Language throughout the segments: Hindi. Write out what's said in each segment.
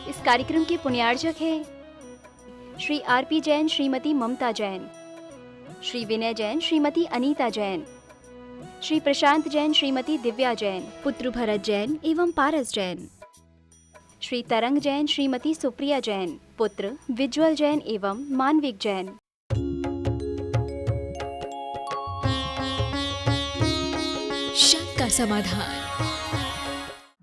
इस कार्यक्रम के पुण्यार्चक हैं श्री आरपी जैन, श्रीमती ममता जैन, श्री विनय जैन, श्रीमती अनीता जैन, श्री प्रशांत जैन, श्रीमती दिव्या जैन, पुत्र भरत जैन एवं पारस जैन, श्री तरंग जैन, श्रीमती सुप्रिया जैन, पुत्र विज्वल जैन एवं मानविक जैन। शंका समाधान।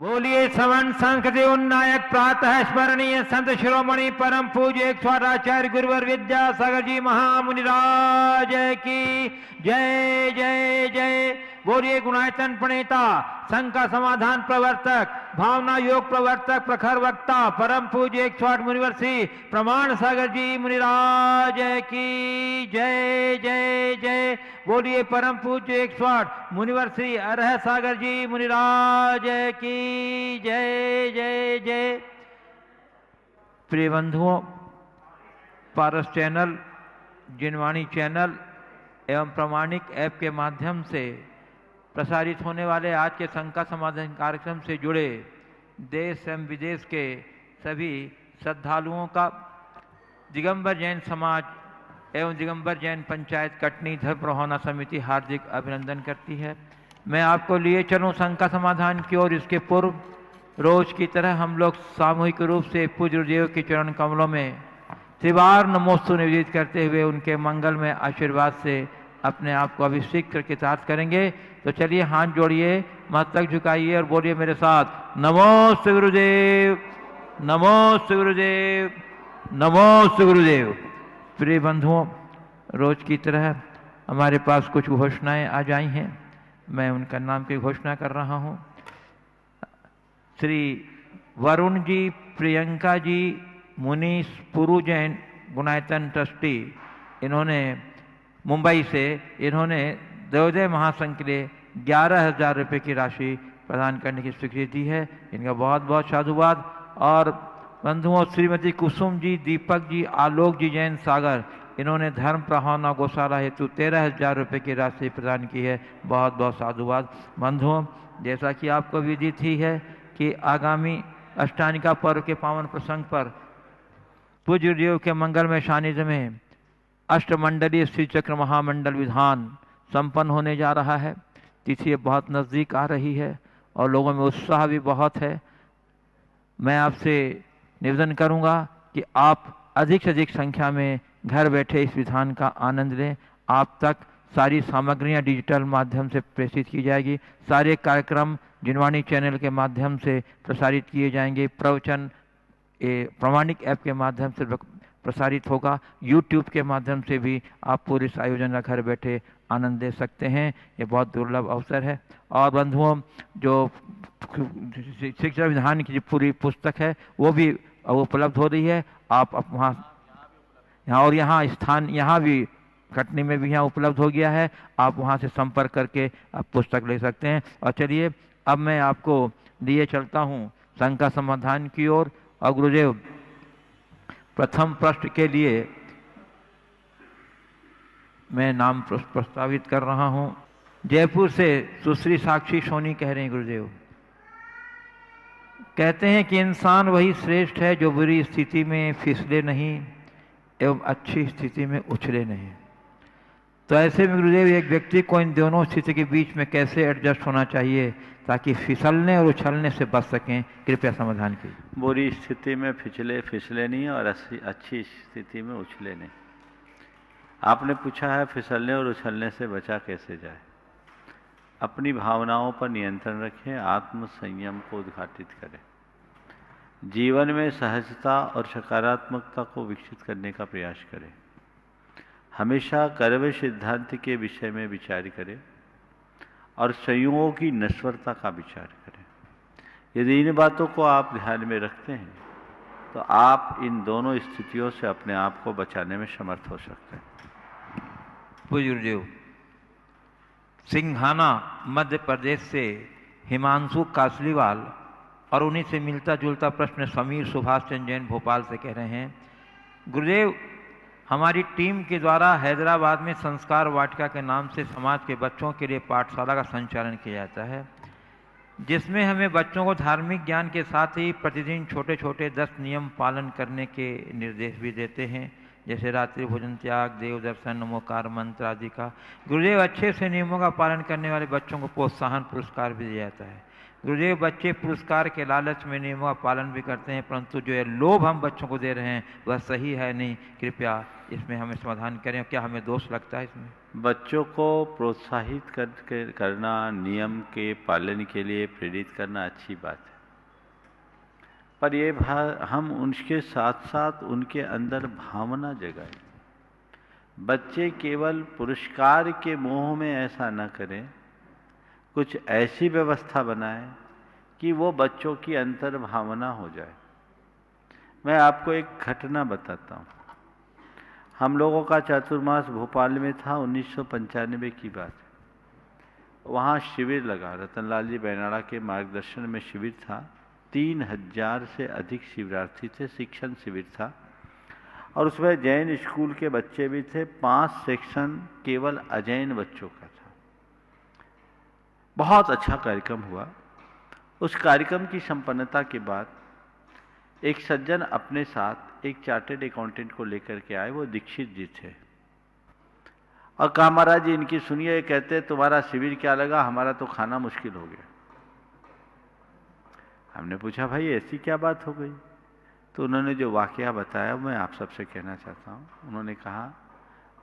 बोलिए श्रवण संस्कृति उन्नायक प्रातः स्मरणीय संत शिरोमणि परम पूज्य स्वाराचार्य गुरुवर विद्यासागर जी महामुनिराज की जय जय जय। बोलिए गुणायतन प्रणेता, शंका समाधान प्रवर्तक, भावना योग प्रवर्तक, प्रखर वक्ता, परम पूज्य 108 मुनिवर्षी प्रमाण सागर जी मुनिराज की जय जय जय। बोलिए परम पूज्य 108 मुनिवर्षी अरह सागर जी मुनिराज की जय जय जय। प्रिय बंधुओं, पारस चैनल, जिनवाणी चैनल एवं प्रमाणिक ऐप के माध्यम से प्रसारित होने वाले आज के शंका समाधान कार्यक्रम से जुड़े देश एवं विदेश के सभी श्रद्धालुओं का दिगंबर जैन समाज एवं दिगंबर जैन पंचायत कटनी धर्म प्रभावना समिति हार्दिक अभिनंदन करती है। मैं आपको लिए चलूं शंका समाधान की ओर। इसके पूर्व रोज की तरह हम लोग सामूहिक रूप से पूज्य गुरुदेव के चरण कमलों में त्रिवार नमोस्तु निवेदित करते हुए उनके मंगल में आशीर्वाद से अपने आप को अभिषेक करके कृतार्थ करेंगे। तो चलिए हाथ जोड़िए, मस्तक झुकाइए और बोलिए मेरे साथ, नमोस्तु गुरुदेव, नमोस्तु गुरुदेव, नमोस्तु गुरुदेव। प्रिय बंधुओं, रोज की तरह हमारे पास कुछ घोषणाएं आ जाई हैं। मैं उनका नाम की घोषणा कर रहा हूं। श्री वरुण जी, प्रियंका जी, मुनीश पुरु जैन गुणायतन ट्रस्टी, इन्होंने मुंबई से इन्होंने देवोदय महासंघ के लिए 11,000 रुपये की राशि प्रदान करने की स्वीकृति दी है। इनका बहुत बहुत साधुवाद। और बंधुओं, श्रीमती कुसुम जी, दीपक जी, आलोक जी जैन सागर, इन्होंने धर्म प्रभावना गौशाला हेतु 13,000 रुपये की राशि प्रदान की है। बहुत बहुत साधुवाद। बंधुओं, जैसा कि आपको विदित ही है कि आगामी अष्टानिका पर्व के पावन प्रसंग पर पूज्य गुरुदेव के मंगलमय सानिध्य में अष्टमंडलीय श्री चक्र महामंडल विधान संपन्न होने जा रहा है। तिथि बहुत नज़दीक आ रही है और लोगों में उत्साह भी बहुत है। मैं आपसे निवेदन करूंगा कि आप अधिक से अधिक संख्या में घर बैठे इस विधान का आनंद लें। आप तक सारी सामग्रियां डिजिटल माध्यम से प्रेषित की जाएगी। सारे कार्यक्रम जिनवाणी चैनल के माध्यम से प्रसारित किए जाएंगे। प्रवचन प्रमाणिक ऐप के माध्यम से प्रसारित होगा। YouTube के माध्यम से भी आप पूरे इस आयोजन का घर बैठे आनंद ले सकते हैं। ये बहुत दुर्लभ अवसर है। और बंधुओं, जो शिक्षा विधान की पूरी पुस्तक है वो भी उपलब्ध हो रही है। आप वहाँ और यहाँ स्थान यहाँ भी कटनी में भी यहाँ उपलब्ध हो गया है। आप वहाँ से संपर्क करके आप पुस्तक ले सकते हैं। और चलिए अब मैं आपको लिए चलता हूँ शंका समाधान की ओर। और गुरुदेव, प्रथम प्रश्न के लिए मैं नाम प्रस्तावित कर रहा हूं। जयपुर से सुश्री साक्षी सोनी कह रहे हैं, गुरुदेव कहते हैं कि इंसान वही श्रेष्ठ है जो बुरी स्थिति में फिसले नहीं एवं अच्छी स्थिति में उछले नहीं। तो ऐसे में गुरुदेव एक व्यक्ति को इन दोनों स्थिति के बीच में कैसे एडजस्ट होना चाहिए ताकि फिसलने और उछलने से बच सकें? कृपया समाधान कीजिए। बुरी स्थिति में फिसले नहीं और अच्छी स्थिति में उछले नहीं। आपने पूछा है फिसलने और उछलने से बचा कैसे जाए। अपनी भावनाओं पर नियंत्रण रखें, आत्म संयम को उद्घाटित करें, जीवन में सहजता और सकारात्मकता को विकसित करने का प्रयास करें, हमेशा कर्म सिद्धांत के विषय में विचार करें और संयोगों की नश्वरता का विचार करें। यदि इन बातों को आप ध्यान में रखते हैं तो आप इन दोनों स्थितियों से अपने आप को बचाने में समर्थ हो सकते हैं। पूज्य गुरुदेव, सिंघाना मध्य प्रदेश से हिमांशु कासलीवाल और उन्हीं से मिलता जुलता प्रश्न समीर सुभाष चंद्र जैन भोपाल से कह रहे हैं, गुरुदेव हमारी टीम के द्वारा हैदराबाद में संस्कार वाटिका के नाम से समाज के बच्चों के लिए पाठशाला का संचालन किया जाता है। जिसमें हमें बच्चों को धार्मिक ज्ञान के साथ ही प्रतिदिन छोटे छोटे 10 नियम पालन करने के निर्देश भी देते हैं, जैसे रात्रि भोजन त्याग, देव दर्शन, नमोकार मंत्र आदि का। गुरुदेव अच्छे से नियमों का पालन करने वाले बच्चों को प्रोत्साहन पुरस्कार भी दिया जाता है। गुरुदेव बच्चे पुरस्कार के लालच में नियमों का पालन भी करते हैं, परंतु जो ये लोभ हम बच्चों को दे रहे हैं वह सही है नहीं। कृपया इसमें हमें समाधान करें। क्या हमें दोष लगता है इसमें? बच्चों को प्रोत्साहित करना, नियम के पालन के लिए प्रेरित करना अच्छी बात है, पर ये हम उनके साथ साथ उनके अंदर भावना जगाएं। बच्चे केवल पुरस्कार के मोह में ऐसा न करें, कुछ ऐसी व्यवस्था बनाएं कि वो बच्चों की अंतर भावना हो जाए। मैं आपको एक घटना बताता हूँ। हम लोगों का चातुर्मास भोपाल में था, 1995 की बात है। वहाँ शिविर लगा, रतनलाल जी बैनाड़ा के मार्गदर्शन में शिविर था। 3000 से अधिक शिविरार्थी थे, शिक्षण शिविर था, और उसमें जैन स्कूल के बच्चे भी थे। 5 सेक्शन केवल अजैन बच्चों का था। बहुत अच्छा कार्यक्रम हुआ। उस कार्यक्रम की संपन्नता के बाद एक सज्जन अपने साथ एक चार्टेड अकाउंटेंट को लेकर के आए। वो दीक्षित जी थे, और कहा महाराज जी इनकी सुनिए, कहते तुम्हारा शिविर क्या लगा, हमारा तो खाना मुश्किल हो गया। हमने पूछा भाई ऐसी क्या बात हो गई? तो उन्होंने जो वाकया बताया मैं आप सबसे कहना चाहता हूँ। उन्होंने कहा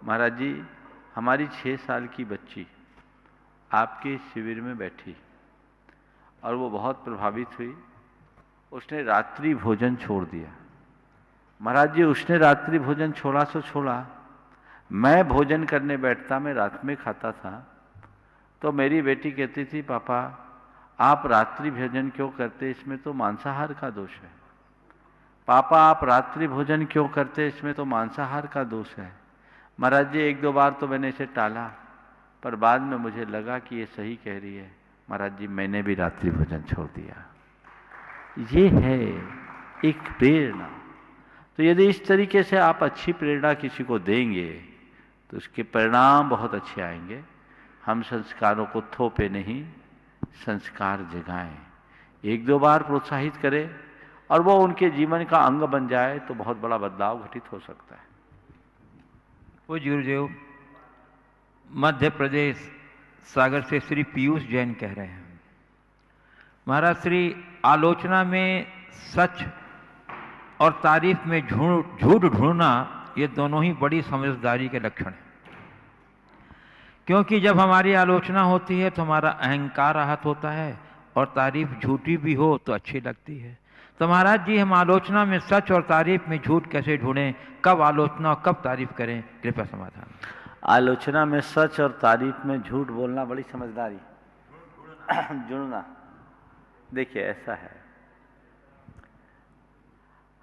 महाराज जी हमारी 6 साल की बच्ची आपके शिविर में बैठी और वो बहुत प्रभावित हुई। उसने रात्रि भोजन छोड़ दिया। महाराज जी उसने रात्रि भोजन छोड़ा सो छोड़ा, मैं भोजन करने बैठता, मैं रात में खाता था, तो मेरी बेटी कहती थी पापा आप रात्रि भोजन क्यों करते, इसमें तो मांसाहार का दोष है। पापा आप रात्रि भोजन क्यों करते, इसमें तो मांसाहार का दोष है। महाराज जी 1-2 बार तो मैंने इसे टाला, पर बाद में मुझे लगा कि ये सही कह रही है। महाराज जी मैंने भी रात्रि भोजन छोड़ दिया। ये है एक प्रेरणा। तो यदि इस तरीके से आप अच्छी प्रेरणा किसी को देंगे तो उसके परिणाम बहुत अच्छे आएंगे। हम संस्कारों को थोपे नहीं, संस्कार जगाएं। 1-2 बार प्रोत्साहित करें और वो उनके जीवन का अंग बन जाए तो बहुत बड़ा बदलाव घटित हो सकता है। वो गुरुदेव मध्य प्रदेश सागर से श्री पीयूष जैन कह रहे हैं, महाराज श्री आलोचना में सच और तारीफ में झूठ ढूंढना ये दोनों ही बड़ी समझदारी के लक्षण हैं। क्योंकि जब हमारी आलोचना होती है तो हमारा अहंकार आहत होता है, और तारीफ झूठी भी हो तो अच्छी लगती है। तो महाराज जी हम आलोचना में सच और तारीफ में झूठ कैसे ढूंढें, कब आलोचना और कब तारीफ करें, कृपया समाधान। आलोचना में सच और तारीफ में झूठ बोलना बड़ी समझदारी, जुड़ना। देखिए ऐसा है,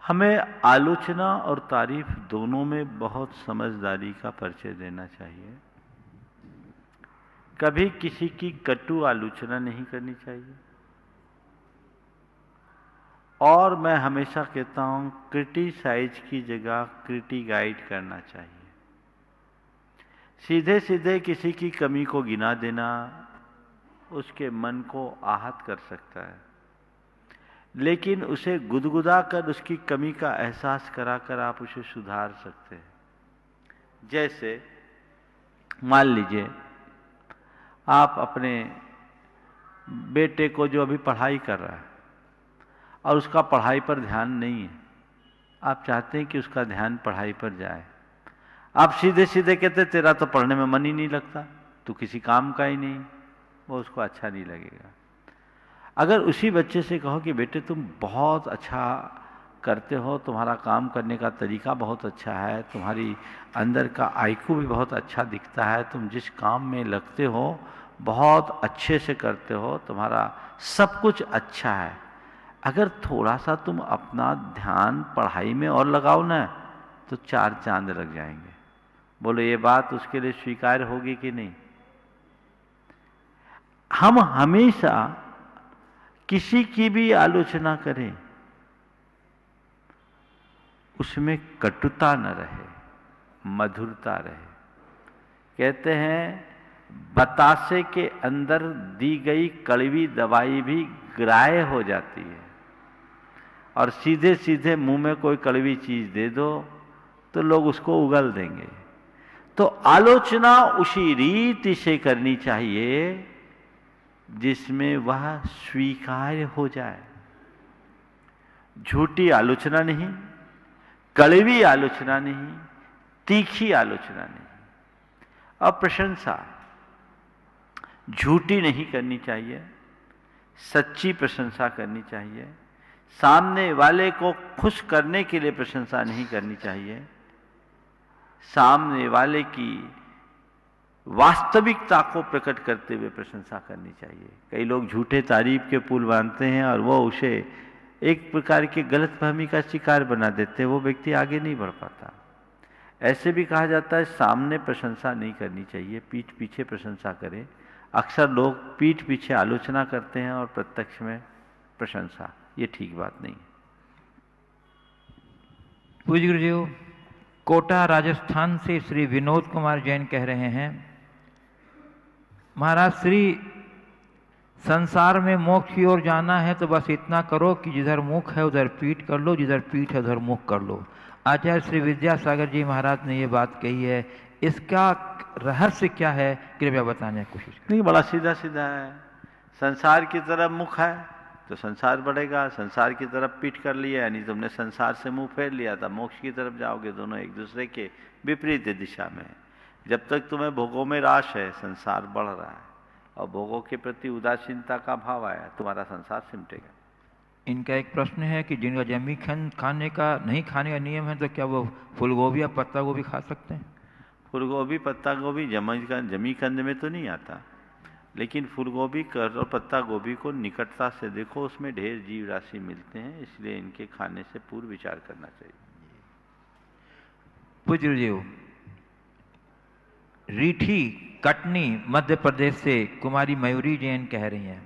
हमें आलोचना और तारीफ दोनों में बहुत समझदारी का परिचय देना चाहिए। कभी किसी की कटु आलोचना नहीं करनी चाहिए, और मैं हमेशा कहता हूं क्रिटिसाइज की जगह क्रिटिगाइड करना चाहिए। सीधे सीधे किसी की कमी को गिना देना उसके मन को आहत कर सकता है, लेकिन उसे गुदगुदा कर उसकी कमी का एहसास कराकर आप उसे सुधार सकते हैं। जैसे मान लीजिए आप अपने बेटे को जो अभी पढ़ाई कर रहा है और उसका पढ़ाई पर ध्यान नहीं है, आप चाहते हैं कि उसका ध्यान पढ़ाई पर जाए। आप सीधे सीधे कहते तेरा तो पढ़ने में मन ही नहीं लगता, तू किसी काम का ही नहीं, वो उसको अच्छा नहीं लगेगा। अगर उसी बच्चे से कहो कि बेटे तुम बहुत अच्छा करते हो, तुम्हारा काम करने का तरीका बहुत अच्छा है, तुम्हारी अंदर का आईक्यू भी बहुत अच्छा दिखता है, तुम जिस काम में लगते हो बहुत अच्छे से करते हो, तुम्हारा सब कुछ अच्छा है, अगर थोड़ा सा तुम अपना ध्यान पढ़ाई में और लगाओ ना तो 4 चांद लग जाएंगे। बोलो ये बात उसके लिए स्वीकार होगी कि नहीं? हम हमेशा किसी की भी आलोचना करें उसमें कटुता न रहे, मधुरता रहे। कहते हैं बतासे के अंदर दी गई कड़वी दवाई भी ग्राह्य हो जाती है, और सीधे सीधे मुंह में कोई कड़वी चीज दे दो तो लोग उसको उगल देंगे। तो आलोचना उसी रीति से करनी चाहिए जिसमें वह स्वीकार्य हो जाए। झूठी आलोचना नहीं, कड़वी आलोचना नहीं, तीखी आलोचना नहीं। और प्रशंसा झूठी नहीं करनी चाहिए, सच्ची प्रशंसा करनी चाहिए। सामने वाले को खुश करने के लिए प्रशंसा नहीं करनी चाहिए, सामने वाले की वास्तविकता को प्रकट करते हुए प्रशंसा करनी चाहिए। कई लोग झूठे तारीफ के पुल बांधते हैं और वो उसे एक प्रकार की गलतफहमी का शिकार बना देते हैं, वो व्यक्ति आगे नहीं बढ़ पाता। ऐसे भी कहा जाता है सामने प्रशंसा नहीं करनी चाहिए, पीठ पीछे प्रशंसा करें। अक्सर लोग पीठ पीछे आलोचना करते हैं और प्रत्यक्ष में प्रशंसा, ये ठीक बात नहीं है। पूज्य गुरुदेव, कोटा राजस्थान से श्री विनोद कुमार जैन कह रहे हैं, महाराज श्री संसार में मोक्ष की ओर जाना है तो बस इतना करो कि जिधर मुख है उधर पीठ कर लो, जिधर पीठ है उधर मुख कर लो। आचार्य श्री विद्यासागर जी महाराज ने ये बात कही है, इसका रहस्य क्या है, कृपया बताने की कोशिश करें। नहीं, बड़ा सीधा सीधा है। संसार की तरफ मुख है तो संसार बढ़ेगा, संसार की तरफ पीठ कर लिया यानी तुमने संसार से मुंह फेर लिया था, मोक्ष की तरफ जाओगे। दोनों एक दूसरे के विपरीत दिशा में। जब तक तुम्हें भोगों में राश है, संसार बढ़ रहा है, और भोगों के प्रति उदासीनता का भाव आया, तुम्हारा संसार सिमटेगा। इनका एक प्रश्न है कि जिनका जमी खाने का नहीं खाने का नियम है तो क्या वो फूलगोभी या पत्ता गोभी खा सकते हैं? फूलगोभी पत्ता गोभी जमी कंद में तो नहीं आता, लेकिन फूलगोभी और पत्ता गोभी को निकटता से देखो, उसमें ढेर जीव राशि मिलते हैं, इसलिए इनके खाने से पूर्व विचार करना चाहिए। पूज्य गुरुदेव, रीठी कटनी मध्य प्रदेश से कुमारी मयूरी जैन कह रही हैं,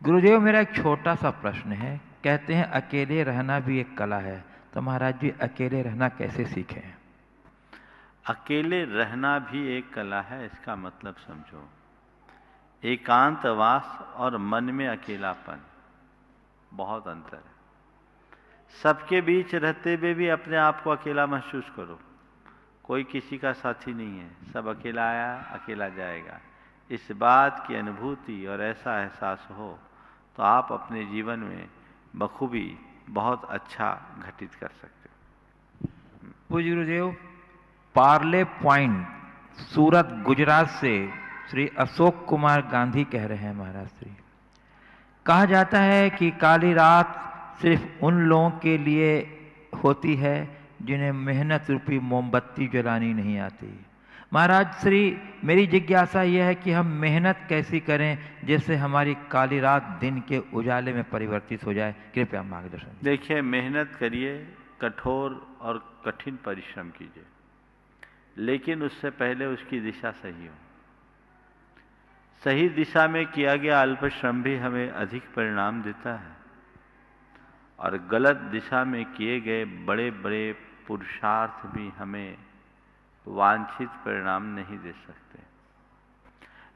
गुरुदेव मेरा एक छोटा सा प्रश्न है। कहते हैं अकेले रहना भी एक कला है, तो महाराज जी अकेले रहना कैसे सीखें? अकेले रहना भी एक कला है, इसका मतलब समझो। एकांतवास और मन में अकेलापन, बहुत अंतर है। सबके बीच रहते हुए भी अपने आप को अकेला महसूस करो। कोई किसी का साथी नहीं है, सब अकेला आया अकेला जाएगा। इस बात की अनुभूति और ऐसा एहसास हो तो आप अपने जीवन में बखूबी बहुत अच्छा घटित कर सकते हो। पूज्य गुरुदेव, पार्ले पॉइंट सूरत गुजरात से श्री अशोक कुमार गांधी कह रहे हैं, महाराज श्री कहा जाता है कि काली रात सिर्फ उन लोगों के लिए होती है जिन्हें मेहनत रूपी मोमबत्ती जलानी नहीं आती। महाराज श्री मेरी जिज्ञासा यह है कि हम मेहनत कैसी करें जिससे हमारी काली रात दिन के उजाले में परिवर्तित हो जाए, कृपया मार्गदर्शन। देखिए, मेहनत करिए, कठोर और कठिन परिश्रम कीजिए, लेकिन उससे पहले उसकी दिशा सही हो। सही दिशा में किया गया अल्प श्रम भी हमें अधिक परिणाम देता है, और गलत दिशा में किए गए बड़े बड़े पुरुषार्थ भी हमें वांछित परिणाम नहीं दे सकते।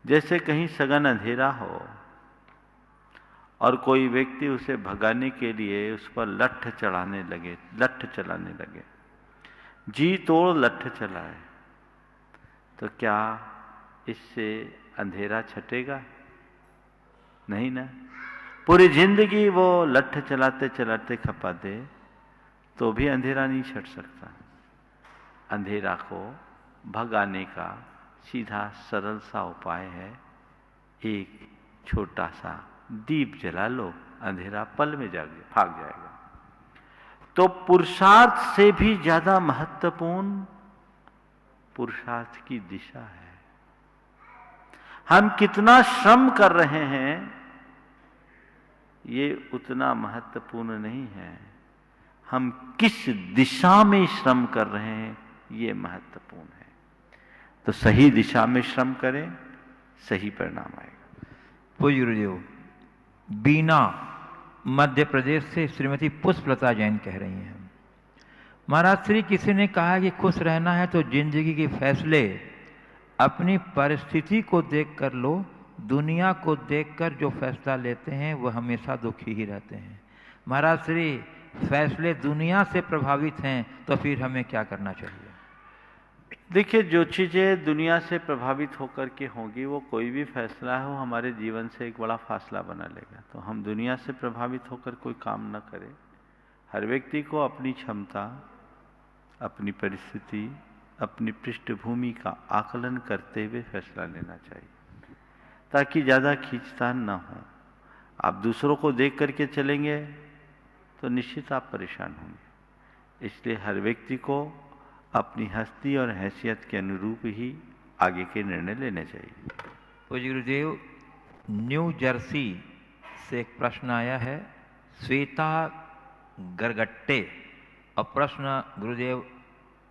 जैसे कहीं सघन अंधेरा हो और कोई व्यक्ति उसे भगाने के लिए उस पर लठ चलाने लगे, जी तोड़ लठ चलाए, तो क्या इससे अंधेरा छटेगा? नहीं ना। पूरी जिंदगी वो लठ चलाते चलाते खपा दे तो भी अंधेरा नहीं छट सकता। अंधेरा को भगाने का सीधा सरल सा उपाय है, एक छोटा सा दीप जला लो, अंधेरा पल में भाग जाएगा। तो पुरुषार्थ से भी ज्यादा महत्वपूर्ण पुरुषार्थ की दिशा है। हम कितना श्रम कर रहे हैं ये उतना महत्वपूर्ण नहीं है, हम किस दिशा में श्रम कर रहे हैं ये महत्वपूर्ण है। तो सही दिशा में श्रम करें, सही परिणाम आएगा। पूज्य गुरुदेव, बीना मध्य प्रदेश से श्रीमती पुष्पलता जैन कह रही हैं, महाराज श्री किसी ने कहा कि खुश रहना है तो जिंदगी के फैसले अपनी परिस्थिति को देखकर लो, दुनिया को देखकर जो फैसला लेते हैं वह हमेशा दुखी ही रहते हैं। महाराज श्री, फैसले दुनिया से प्रभावित हैं तो फिर हमें क्या करना चाहिए? देखिए, जो चीज़ें दुनिया से प्रभावित होकर के होंगी, वो कोई भी फैसला है वो हमारे जीवन से एक बड़ा फासला बना लेगा। तो हम दुनिया से प्रभावित होकर कोई काम न करें। हर व्यक्ति को अपनी क्षमता, अपनी परिस्थिति, अपनी पृष्ठभूमि का आकलन करते हुए फैसला लेना चाहिए, ताकि ज़्यादा खींचतान ना हो। आप दूसरों को देख करके चलेंगे तो निश्चित आप परेशान होंगे। इसलिए हर व्यक्ति को अपनी हस्ती और हैसियत के अनुरूप ही आगे के निर्णय लेने चाहिए। पूज्य गुरुदेव, न्यू जर्सी से एक प्रश्न आया है, श्वेता गरगट्टे। और प्रश्न गुरुदेव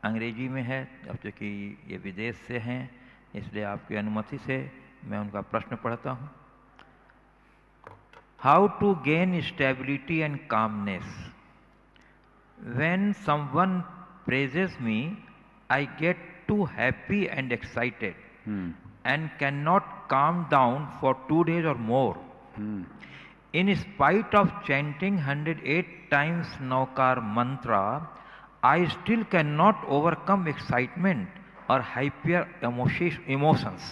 अंग्रेजी में है, अब चूँकि ये विदेश से हैं इसलिए आपकी अनुमति से मैं उनका प्रश्न पढ़ता हूँ। How to gain stability and calmness when someone praises me, I get too happy and excited and cannot calm down for 2 days or more. In spite of chanting 108 times Naukar mantra, I still cannot overcome excitement or hyper emotions.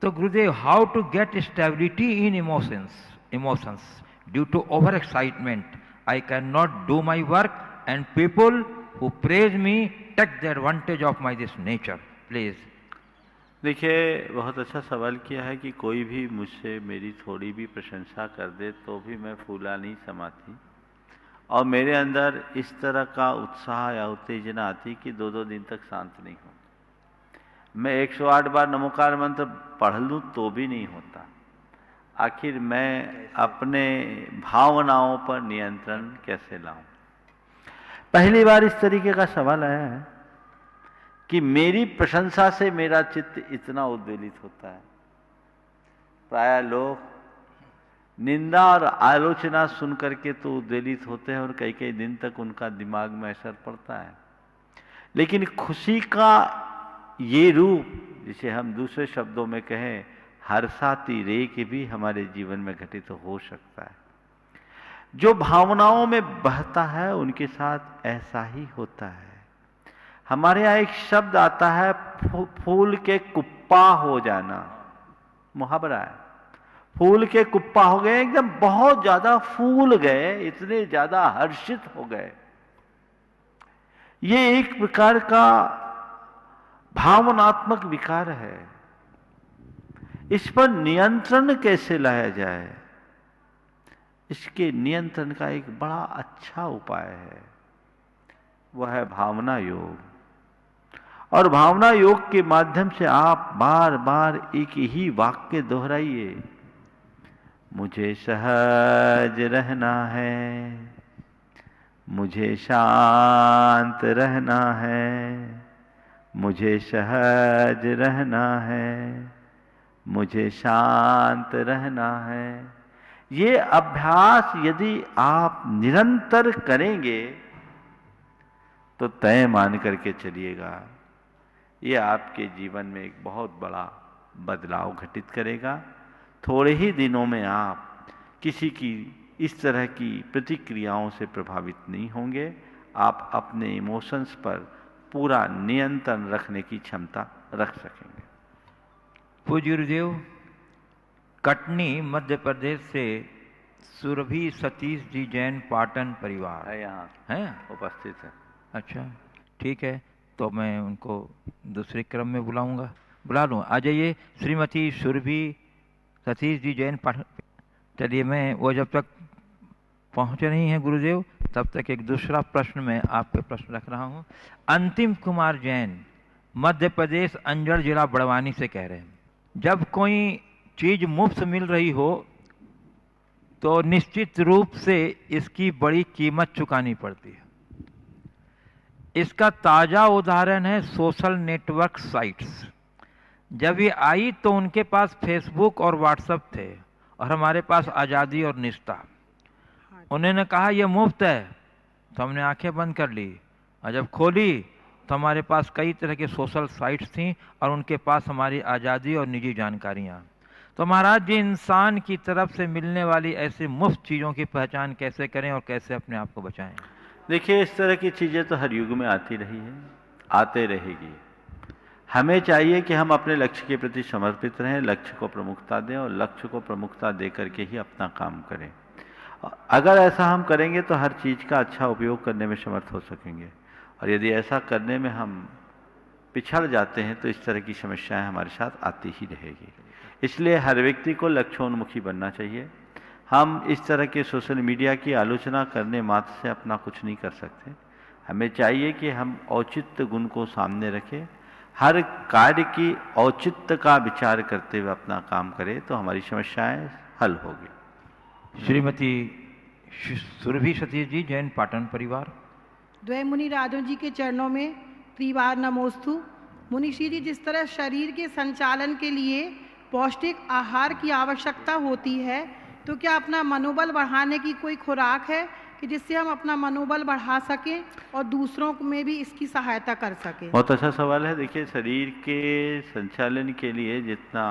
So Gurudev, how to get stability in emotions due to overexcitement? I cannot do my work and people who praise me take the advantage of my this nature. Please. देखिए, बहुत अच्छा सवाल किया है कि कोई भी मुझसे मेरी थोड़ी भी प्रशंसा कर दे तो भी मैं फूला नहीं समाती, और मेरे अंदर इस तरह का उत्साह या उत्तेजना आती कि 2-2 दिन तक शांत नहीं हो। मैं 108 बार नमोकार मंत्र पढ़ लूँ तो भी नहीं होता। आखिर मैं अपने भावनाओं पर नियंत्रण कैसे लाऊं? पहली बार इस तरीके का सवाल आया है कि मेरी प्रशंसा से मेरा चित्त इतना उद्वेलित होता है। प्राय लोग निंदा और आलोचना सुन करके तो उद्वेलित होते हैं और कई दिन तक उनका दिमाग में असर पड़ता है, लेकिन खुशी का ये रूप, जिसे हम दूसरे शब्दों में कहें हर्षाति रेख, भी हमारे जीवन में घटित हो सकता है। जो भावनाओं में बहता है उनके साथ ऐसा ही होता है। हमारे यहाँ एक शब्द आता है फूल के कुप्पा हो जाना, मुहावरा है। फूल के कुप्पा हो गए, एकदम बहुत ज्यादा फूल गए, इतने ज्यादा हर्षित हो गए। ये एक प्रकार का भावनात्मक विकार है। इस पर नियंत्रण कैसे लाया जाए? इसके नियंत्रण का एक बड़ा अच्छा उपाय है, वह है भावना योग। और भावना योग के माध्यम से आप बार बार एक ही वाक्य दोहराइए, मुझे सहज रहना है, मुझे शांत रहना है, मुझे सहज रहना है, मुझे शांत रहना है। ये अभ्यास यदि आप निरंतर करेंगे तो तय मान करके चलिएगा, ये आपके जीवन में एक बहुत बड़ा बदलाव घटित करेगा। थोड़े ही दिनों में आप किसी की इस तरह की प्रतिक्रियाओं से प्रभावित नहीं होंगे। आप अपने इमोशंस पर पूरा नियंत्रण रखने की क्षमता रख सकेंगे। पूज्य गुरुदेव, कटनी मध्य प्रदेश से सुरभि सतीश जी जैन पाटन परिवार है, यहाँ हैं, उपस्थित है। अच्छा, ठीक है, तो मैं उनको दूसरे क्रम में बुलाऊंगा, बुला लूँ। आ जाइए श्रीमती सुरभि सतीश जी जैन पाटन। चलिए, मैं वो जब तक पहुँचे नहीं हैं गुरुदेव, तब तक एक दूसरा प्रश्न मैं आपके प्रश्न रख रहा हूँ। अंतिम कुमार जैन मध्य प्रदेश अंजड़ जिला बड़वानी से कह रहे हैं, जब कोई चीज मुफ्त मिल रही हो तो निश्चित रूप से इसकी बड़ी कीमत चुकानी पड़ती है। इसका ताजा उदाहरण है सोशल नेटवर्क साइट्स। जब ये आई तो उनके पास फेसबुक और व्हाट्सएप थे और हमारे पास आज़ादी और निष्ठा। उन्होंने कहा यह मुफ्त है, तो हमने आंखें बंद कर ली, और जब खोली तो हमारे पास कई तरह के सोशल साइट्स थी और उनके पास हमारी आज़ादी और निजी जानकारियाँ। तो महाराज जी, इंसान की तरफ से मिलने वाली ऐसी मुफ्त चीज़ों की पहचान कैसे करें और कैसे अपने आप को बचाएं? देखिए, इस तरह की चीज़ें तो हर युग में आती रही है, आते रहेगी। हमें चाहिए कि हम अपने लक्ष्य के प्रति समर्पित रहें, लक्ष्य को प्रमुखता दें और लक्ष्य को प्रमुखता दे करके ही अपना काम करें। अगर ऐसा हम करेंगे तो हर चीज़ का अच्छा उपयोग करने में समर्थ हो सकेंगे, और यदि ऐसा करने में हम पिछड़ जाते हैं तो इस तरह की समस्याएं हमारे साथ आती ही रहेगी। इसलिए हर व्यक्ति को लक्ष्योन्मुखी बनना चाहिए। हम इस तरह के सोशल मीडिया की आलोचना करने मात्र से अपना कुछ नहीं कर सकते। हमें चाहिए कि हम औचित्य गुण को सामने रखें, हर कार्य की औचित्य का विचार करते हुए अपना काम करें, तो हमारी समस्याएं हल होगी। श्रीमती सुरभि सतीश जी, जैन पाटन परिवार। द्वय मुनि राजों जी के चरणों में त्रिवार नमोस्तु। मुनिश्री जी, जिस तरह शरीर के संचालन के लिए पौष्टिक आहार की आवश्यकता होती है, तो क्या अपना मनोबल बढ़ाने की कोई खुराक है कि जिससे हम अपना मनोबल बढ़ा सकें और दूसरों में भी इसकी सहायता कर सकें? बहुत अच्छा सवाल है। देखिए, शरीर के संचालन के लिए जितना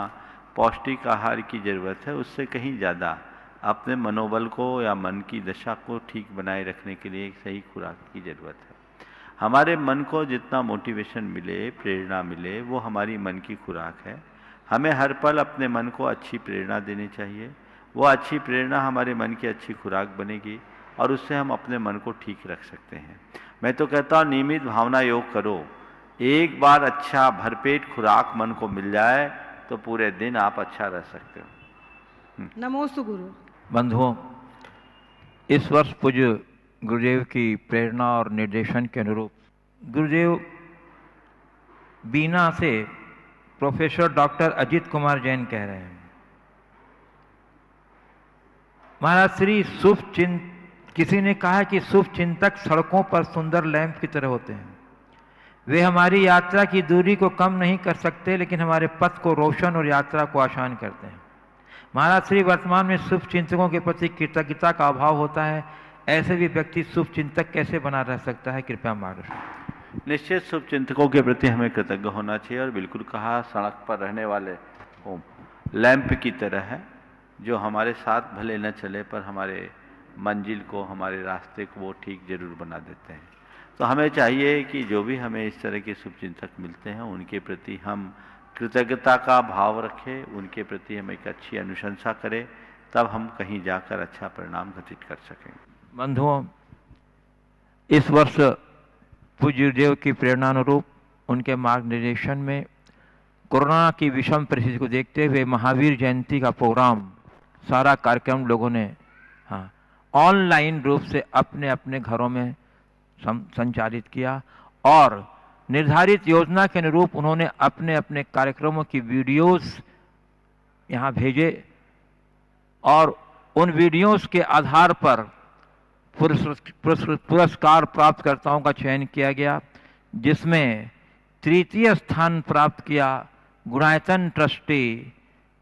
पौष्टिक आहार की जरूरत है, उससे कहीं ज़्यादा अपने मनोबल को या मन की दशा को ठीक बनाए रखने के लिए एक सही खुराक की जरूरत है। हमारे मन को जितना मोटिवेशन मिले, प्रेरणा मिले, वो हमारी मन की खुराक है। हमें हर पल अपने मन को अच्छी प्रेरणा देनी चाहिए। वो अच्छी प्रेरणा हमारे मन की अच्छी खुराक बनेगी और उससे हम अपने मन को ठीक रख सकते हैं। मैं तो कहता हूँ, नियमित भावना योग करो। एक बार अच्छा भरपेट खुराक मन को मिल जाए तो पूरे दिन आप अच्छा रह सकते हो। नमोस्तु गुरु। बंधुओं, इस वर्ष पूज्य गुरुदेव की प्रेरणा और निर्देशन के अनुरूप गुरुदेव बीना से प्रोफेसर डॉक्टर अजित कुमार जैन कह रहे हैं, महाराज श्री किसी ने कहा कि शुभ चिंतक सड़कों पर सुंदर लैंप की तरह होते हैं। वे हमारी यात्रा की दूरी को कम नहीं कर सकते, लेकिन हमारे पथ को रोशन और यात्रा को आसान करते हैं। महाराज श्री, वर्तमान में शुभ चिंतकों के प्रति कृतज्ञता का अभाव होता है। ऐसे भी व्यक्ति शुभ चिंतक कैसे बना रह सकता है? कृपया मार्गदर्शन। निश्चित शुभ चिंतकों के प्रति हमें कृतज्ञ होना चाहिए, और बिल्कुल कहा, सड़क पर रहने वाले लैंप की तरह है, जो हमारे साथ भले न चले पर हमारे मंजिल को, हमारे रास्ते को वो ठीक जरूर बना देते हैं। तो हमें चाहिए कि जो भी हमें इस तरह के शुभ चिंतक मिलते हैं, उनके प्रति हम कृतज्ञता का भाव रखें, उनके प्रति हम एक अच्छी अनुशंसा करें, तब हम कहीं जाकर अच्छा परिणाम घटित कर सकेंगे। बंधुओं, इस वर्ष पूज्य गुरुदेव की प्रेरणा अनुरूप उनके मार्गदर्शन में कोरोना की विषम परिस्थिति को देखते हुए महावीर जयंती का प्रोग्राम, सारा कार्यक्रम लोगों ने ऑनलाइन रूप से अपने अपने घरों में संचालित किया, और निर्धारित योजना के अनुरूप उन्होंने अपने अपने कार्यक्रमों की वीडियोस यहाँ भेजे, और उन वीडियोस के आधार पर पुरस्कार प्राप्तकर्ताओं का चयन किया गया, जिसमें तृतीय स्थान प्राप्त किया गुणायतन ट्रस्टी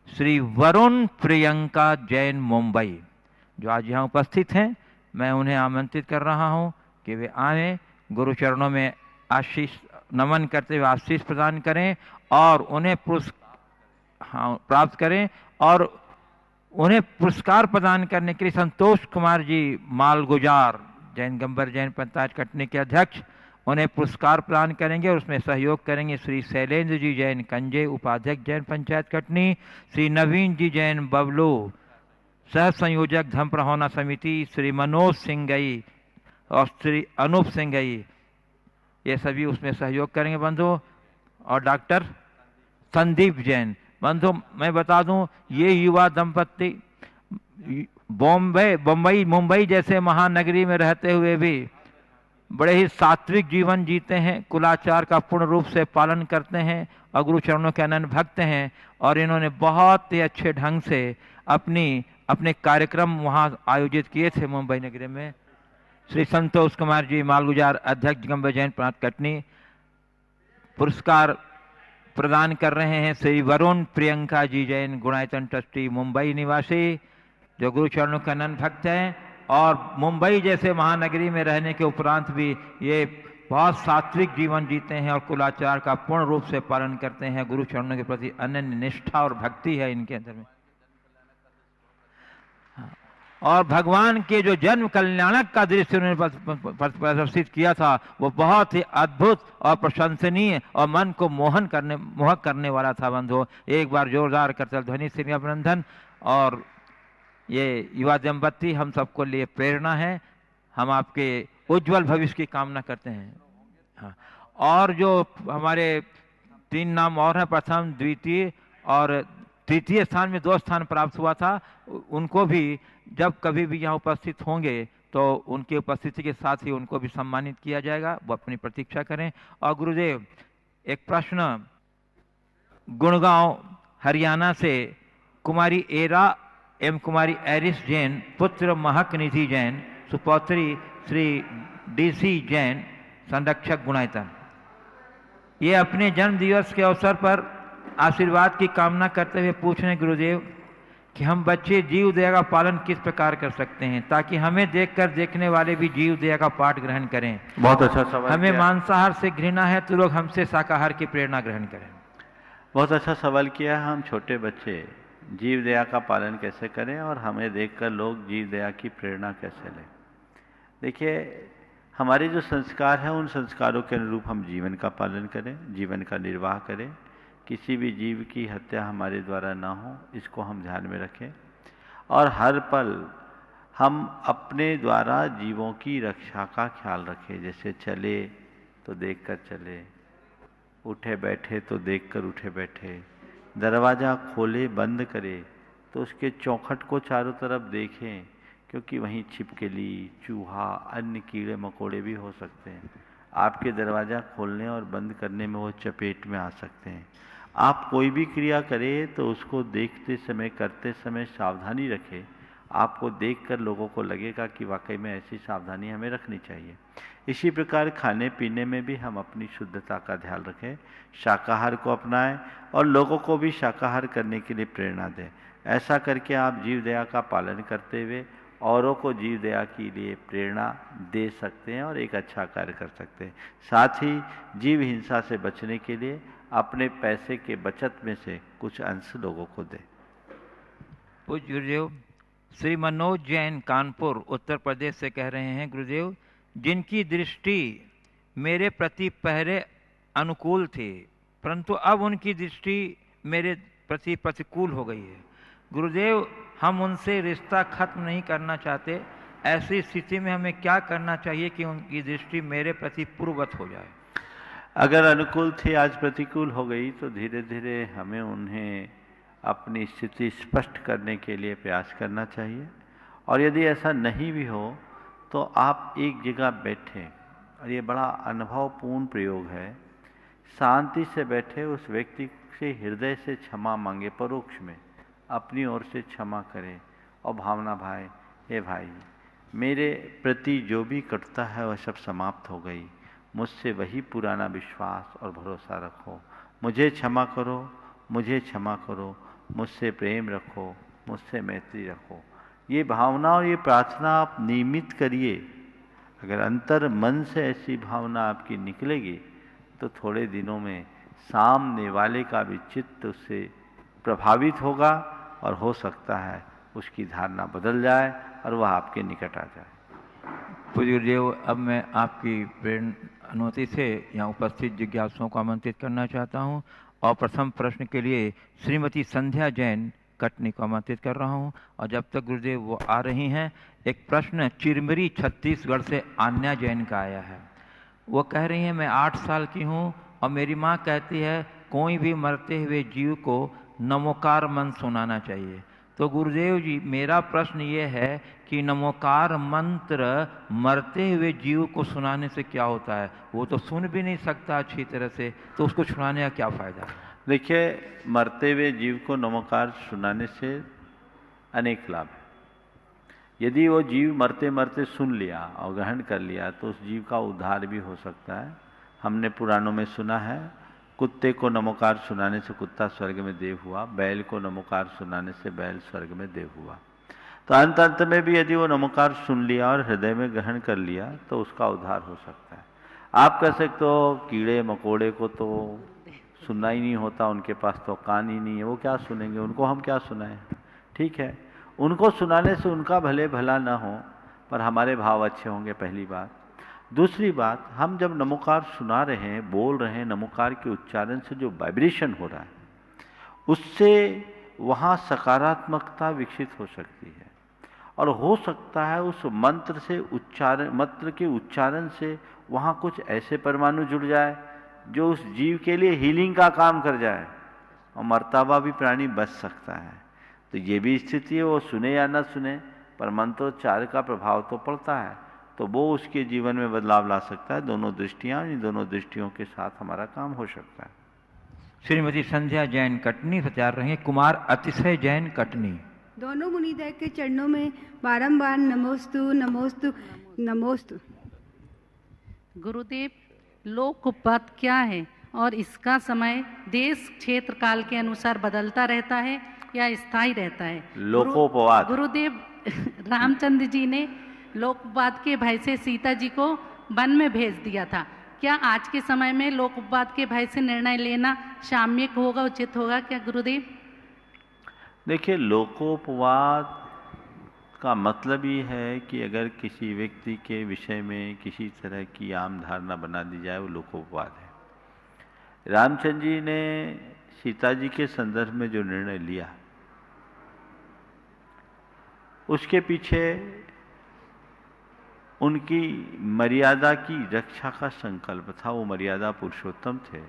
श्री वरुण प्रियंका जैन मुंबई, जो आज यहाँ उपस्थित हैं। मैं उन्हें आमंत्रित कर रहा हूँ कि वे आए, गुरु चरणों में आशीष नमन करते हुए आशीष प्रदान करें और उन्हें प्राप्त करें, और उन्हें पुरस्कार प्रदान करने के लिए संतोष कुमार जी मालगुजार, जैन गंबर जैन पंचायत कटनी के अध्यक्ष, उन्हें पुरस्कार प्रदान करेंगे और उसमें सहयोग करेंगे श्री शैलेंद्र जी जैन कंजे, उपाध्यक्ष जैन पंचायत कटनी, श्री नवीन जी जैन बबलू, सह संयोजक धर्म प्रहोना समिति, श्री मनोज सिंगई और श्री अनूप सिंगई, ये सभी उसमें सहयोग करेंगे बंधु, और डॉक्टर संदीप जैन। बंधु, मैं बता दूं, ये युवा दंपत्ति मुंबई जैसे महानगरी में रहते हुए भी बड़े ही सात्विक जीवन जीते हैं, कुलाचार का पूर्ण रूप से पालन करते हैं और गुरु चरणों के अनन्य भक्त हैं, और इन्होंने बहुत ही अच्छे ढंग से अपने कार्यक्रम वहाँ आयोजित किए थे मुंबई नगरी में। श्री संतोष कुमार जी मालगुजार, अध्यक्ष गंबर जैन प्रांत कटनी, पुरस्कार प्रदान कर रहे हैं श्री वरुण प्रियंका जी जैन, गुणायतन ट्रस्टी मुंबई निवासी, जो गुरु चरणों के अनन्य भक्त हैं और मुंबई जैसे महानगरी में रहने के उपरांत भी ये बहुत सात्विक जीवन जीते हैं और कुलाचार का पूर्ण रूप से पालन करते हैं। गुरु चरणों के प्रति अनन्य निष्ठा और भक्ति है इनके अंदर में। और भगवान के जो जन्म कल्याणक का दृश्य उन्होंने प्रदर्शित किया था वो बहुत ही अद्भुत और प्रशंसनीय और मन को मोहक करने वाला था। बंधु, एक बार जोरदार करतल ध्वनि से अभिनंदन। और ये युवा दंपति हम सबको लिए प्रेरणा है। हम आपके उज्जवल भविष्य की कामना करते हैं। हाँ, और जो हमारे 3 नाम और हैं, प्रथम, द्वितीय और तृतीय स्थान में 2 स्थान प्राप्त हुआ था, उनको भी जब कभी भी यहाँ उपस्थित होंगे तो उनकी उपस्थिति के साथ ही उनको भी सम्मानित किया जाएगा। वो अपनी प्रतीक्षा करें। और गुरुदेव, एक प्रश्न, गुड़गांव हरियाणा से कुमारी एरा एवं कुमारी एरिस जैन, पुत्र महक निधि जैन, सुपौत्री श्री DC जैन, संरक्षक गुणायतन, ये अपने जन्म दिवस के अवसर पर आशीर्वाद की कामना करते हुए पूछ रहे हैं गुरुदेव कि हम बच्चे जीव दया का पालन किस प्रकार कर सकते हैं ताकि हमें देखकर देखने वाले भी जीव दया का पाठ ग्रहण करें। बहुत अच्छा सवाल। हमें मांसाहार से घृणा है तो लोग हमसे शाकाहार की प्रेरणा ग्रहण करें। बहुत अच्छा सवाल किया है। हम छोटे बच्चे जीव दया का पालन कैसे करें और हमें देखकर लोग जीव दया की प्रेरणा कैसे लें। देखिए, हमारे जो संस्कार हैं उन संस्कारों के अनुरूप हम जीवन का पालन करें, जीवन का निर्वाह करें। किसी भी जीव की हत्या हमारे द्वारा ना हो, इसको हम ध्यान में रखें। और हर पल हम अपने द्वारा जीवों की रक्षा का ख्याल रखें। जैसे चले तो देखकर चले, उठे बैठे तो देखकर उठे बैठे, दरवाज़ा खोले बंद करे तो उसके चौखट को चारों तरफ देखें, क्योंकि वहीं छिपकली, चूहा, अन्य कीड़े मकोड़े भी हो सकते हैं। आपके दरवाज़ा खोलने और बंद करने में वो चपेट में आ सकते हैं। आप कोई भी क्रिया करें तो उसको देखते समय, करते समय सावधानी रखें। आपको देखकर लोगों को लगेगा कि वाकई में ऐसी सावधानी हमें रखनी चाहिए। इसी प्रकार खाने पीने में भी हम अपनी शुद्धता का ध्यान रखें, शाकाहार को अपनाएं और लोगों को भी शाकाहार करने के लिए प्रेरणा दें। ऐसा करके आप जीव दया का पालन करते हुए औरों को जीव दया के लिए प्रेरणा दे सकते हैं और एक अच्छा कार्य कर सकते हैं। साथ ही जीव हिंसा से बचने के लिए अपने पैसे के बचत में से कुछ अंश लोगों को दें। पूज्य गुरुदेव, श्री मनोज जैन, कानपुर, उत्तर प्रदेश से कह रहे हैं, गुरुदेव, जिनकी दृष्टि मेरे प्रति पहले अनुकूल थी परंतु अब उनकी दृष्टि मेरे प्रति प्रतिकूल हो गई है। गुरुदेव, हम उनसे रिश्ता खत्म नहीं करना चाहते। ऐसी स्थिति में हमें क्या करना चाहिए कि उनकी दृष्टि मेरे प्रति पूर्ववत हो जाए? अगर अनुकूल थी, आज प्रतिकूल हो गई, तो धीरे धीरे हमें उन्हें अपनी स्थिति स्पष्ट करने के लिए प्रयास करना चाहिए। और यदि ऐसा नहीं भी हो तो आप एक जगह बैठें, और ये बड़ा अनुभवपूर्ण प्रयोग है। शांति से बैठे, उस व्यक्ति से हृदय से क्षमा मांगे, परोक्ष में अपनी ओर से क्षमा करें और भावना भाई, हे भाई, मेरे प्रति जो भी कटुता है वह सब समाप्त हो गई। मुझसे वही पुराना विश्वास और भरोसा रखो। मुझे क्षमा करो, मुझे क्षमा करो, मुझसे प्रेम रखो, मुझसे मैत्री रखो। ये भावना और ये प्रार्थना आप नियमित करिए। अगर अंतर मन से ऐसी भावना आपकी निकलेगी तो थोड़े दिनों में सामने वाले का भी चित्त उससे प्रभावित होगा और हो सकता है उसकी धारणा बदल जाए और वह आपके निकट आ जाए। पूज्य गुरुदेव, अब मैं आपकी अनुमति से यहाँ उपस्थित जिज्ञासुओं को आमंत्रित करना चाहता हूँ और प्रथम प्रश्न के लिए श्रीमती संध्या जैन कटनी को आमंत्रित कर रहा हूँ। और जब तक गुरुदेव वो आ रही हैं, एक प्रश्न चिरमिरी छत्तीसगढ़ से आन्या जैन का आया है। वो कह रही हैं, मैं 8 साल की हूँ और मेरी माँ कहती है कोई भी मरते हुए जीव को नमोकार मंत्र सुनाना चाहिए। तो गुरुदेव जी, मेरा प्रश्न ये है कि नमोकार मंत्र मरते हुए जीव को सुनाने से क्या होता है? वो तो सुन भी नहीं सकता अच्छी तरह से, तो उसको सुनाने का क्या फ़ायदा है? देखिए, मरते हुए जीव को नमोकार सुनाने से अनेक लाभ है। यदि वो जीव मरते मरते सुन लिया और ग्रहण कर लिया तो उस जीव का उद्धार भी हो सकता है। हमने पुराणों में सुना है, कुत्ते को नमोकार सुनाने से कुत्ता स्वर्ग में देव हुआ, बैल को नमोकार सुनाने से बैल स्वर्ग में देव हुआ। तो अंत में भी यदि वो नमोकार सुन लिया और हृदय में ग्रहण कर लिया तो उसका उद्धार हो सकता है। आप कह सकते हो कीड़े मकोड़े को तो सुनना ही नहीं होता, उनके पास तो कान ही नहीं है, वो क्या सुनेंगे, उनको हम क्या सुनाएं। ठीक है, उनको सुनाने से उनका भले भला ना हो, पर हमारे भाव अच्छे होंगे, पहली बात। दूसरी बात, हम जब नमोकार सुना रहे हैं, बोल रहे हैं, नमोकार के उच्चारण से जो वाइब्रेशन हो रहा है, उससे वहाँ सकारात्मकता विकसित हो सकती है। और हो सकता है उस मंत्र से मंत्र के उच्चारण से वहाँ कुछ ऐसे परमाणु जुड़ जाए जो उस जीव के लिए हीलिंग का काम कर जाए, और मरता हुआ भी प्राणी बच सकता है। तो ये भी स्थिति है, वो सुने या न सुने, पर मंत्रोच्चार का प्रभाव तो पड़ता है, तो वो उसके जीवन में बदलाव ला सकता है। दोनों दृष्टियाँ, इन दोनों दृष्टियों के साथ हमारा काम हो सकता है। श्रीमती संध्या जैन कटनी प्रचार रहे हैं, कुमार अतिशय जैन कटनी। दोनों मुनिदेव के चरणों में बारंबार नमोस्तु नमोस्तु नमोस्तु। गुरुदेव, लोक उपवाद क्या है और इसका समय देश क्षेत्र काल के अनुसार बदलता रहता है या स्थायी रहता है? लोकोपवाद गुरुदेव, रामचंद्र जी ने लोकवाद के भय से सीता जी को वन में भेज दिया था। क्या आज के समय में लोकवाद के भय से निर्णय लेना साम्यक होगा, उचित होगा क्या गुरुदेव? देखिए, लोकोपवाद का मतलब ये है कि अगर किसी व्यक्ति के विषय में किसी तरह की आम धारणा बना दी जाए, वो लोकोपवाद है। रामचंद्र जी ने सीता जी के संदर्भ में जो निर्णय लिया, उसके पीछे उनकी मर्यादा की रक्षा का संकल्प था। वो मर्यादा पुरुषोत्तम थे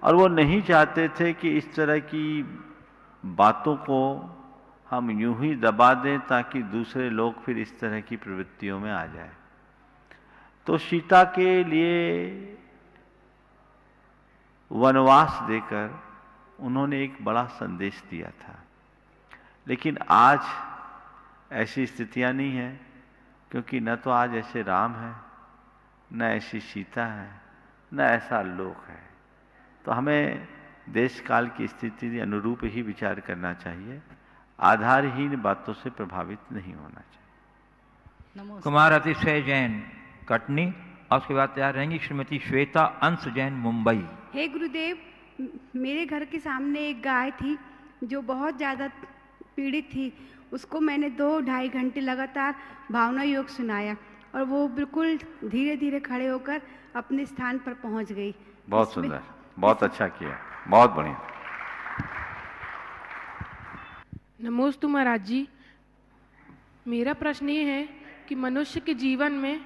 और वो नहीं चाहते थे कि इस तरह की बातों को हम यूं ही दबा दें ताकि दूसरे लोग फिर इस तरह की प्रवृत्तियों में आ जाए। तो सीता के लिए वनवास देकर उन्होंने एक बड़ा संदेश दिया था। लेकिन आज ऐसी स्थितियां नहीं है, क्योंकि न तो आज ऐसे राम है, न ऐसी सीता है, न ऐसा लोक है। तो हमें देश काल की स्थिति के अनुरूप ही विचार करना चाहिए, आधारहीन बातों से प्रभावित नहीं होना चाहिए। कुमार अतिशय जैन कटनी, और उसके बाद तैयार रहेंगी श्रीमती श्वेता अंश जैन मुंबई। हे गुरुदेव, मेरे घर के सामने एक गाय थी जो बहुत ज़्यादा पीड़ित थी। उसको मैंने 2-2.5 घंटे लगातार भावना योग सुनाया और वो बिल्कुल धीरे धीरे खड़े होकर अपने स्थान पर पहुंच गई। बहुत सुंदर, बहुत अच्छा किया, बहुत बढ़िया। नमोस्तु महाराज जी, मेरा प्रश्न ये है कि मनुष्य के जीवन में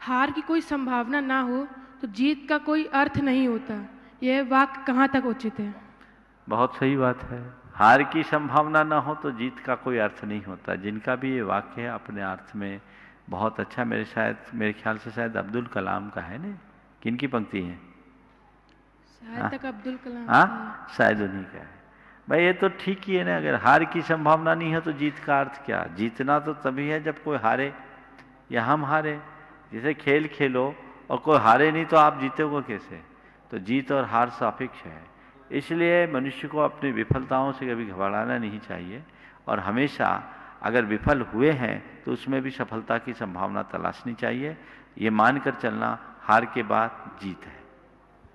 हार की कोई संभावना ना हो तो जीत का कोई अर्थ नहीं होता। यह वाक्य कहाँ तक उचित है? बहुत सही बात है। हार की संभावना ना हो तो जीत का कोई अर्थ नहीं होता। जिनका भी ये वाक्य है अपने अर्थ में बहुत अच्छा, मेरे ख्याल से शायद अब्दुल कलाम का है ना, किनकी पंक्ति है? शायद तक अब्दुल कलाम। हाँ, शायद उन्हीं का है। भाई ये तो ठीक ही है ना, अगर हार की संभावना नहीं है तो जीत का अर्थ क्या? जीतना तो तभी है जब कोई हारे या हम हारे। जैसे खेल खेलो और कोई हारे नहीं तो आप जीतोगे कैसे? तो जीत और हार सापेक्ष है। इसलिए मनुष्य को अपनी विफलताओं से कभी घबराना नहीं चाहिए, और हमेशा अगर विफल हुए हैं तो उसमें भी सफलता की संभावना तलाशनी चाहिए। ये मानकर चलना हार के बाद जीत है।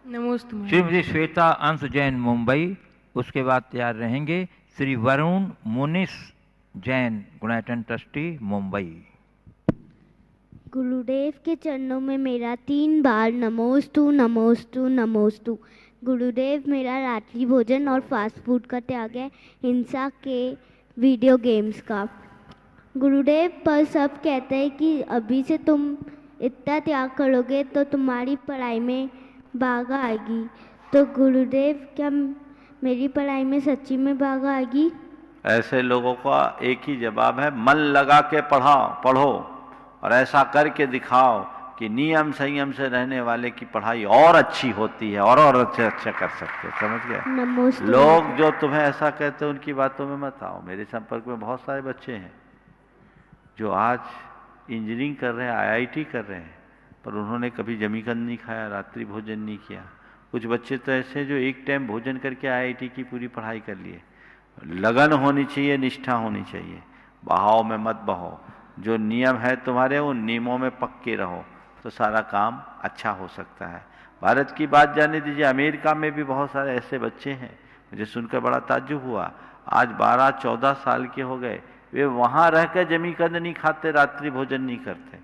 नमस्ते। श्रीमती श्वेता अंश जैन मुंबई, उसके बाद तैयार रहेंगे श्री वरुण मुनिस जैन गुणायतन ट्रस्टी मुंबई। गुरुदेव के चरणों में मेरा 3 बार नमोस्तु नमोस्तु नमोस्तु। गुरुदेव, मेरा रात्रि भोजन और फास्ट फूड का त्याग है, हिंसा के वीडियो गेम्स का। गुरुदेव, पर सब कहते हैं कि अभी से तुम इतना त्याग करोगे तो तुम्हारी पढ़ाई में बाधा आएगी। तो गुरुदेव, क्या मेरी पढ़ाई में सच्ची में बाधा आएगी? ऐसे लोगों का एक ही जवाब है, मन लगा के पढ़ो और ऐसा करके दिखाओ कि नियम संयम से रहने वाले की पढ़ाई और अच्छी होती है और अच्छा कर सकते। समझ गए? लोग जो तुम्हें ऐसा कहते हैं उनकी बातों में मत आओ। मेरे संपर्क में बहुत सारे बच्चे हैं जो आज इंजीनियरिंग कर रहे हैं, IIT कर रहे हैं, पर उन्होंने कभी जमीकंद नहीं खाया, रात्रि भोजन नहीं किया। कुछ बच्चे तो ऐसे जो एक टाइम भोजन करके IIT की पूरी पढ़ाई कर लिए। लगन होनी चाहिए, निष्ठा होनी चाहिए, बहाव में मत बहो। जो नियम है तुम्हारे उन नियमों में पक्के रहो, तो सारा काम अच्छा हो सकता है। भारत की बात जाने दीजिए, अमेरिका में भी बहुत सारे ऐसे बच्चे हैं, मुझे सुनकर बड़ा ताज्जुब हुआ, आज 12-14 साल के हो गए, वे वहाँ रहकर जमी कंद नहीं खाते, रात्रि भोजन नहीं करते।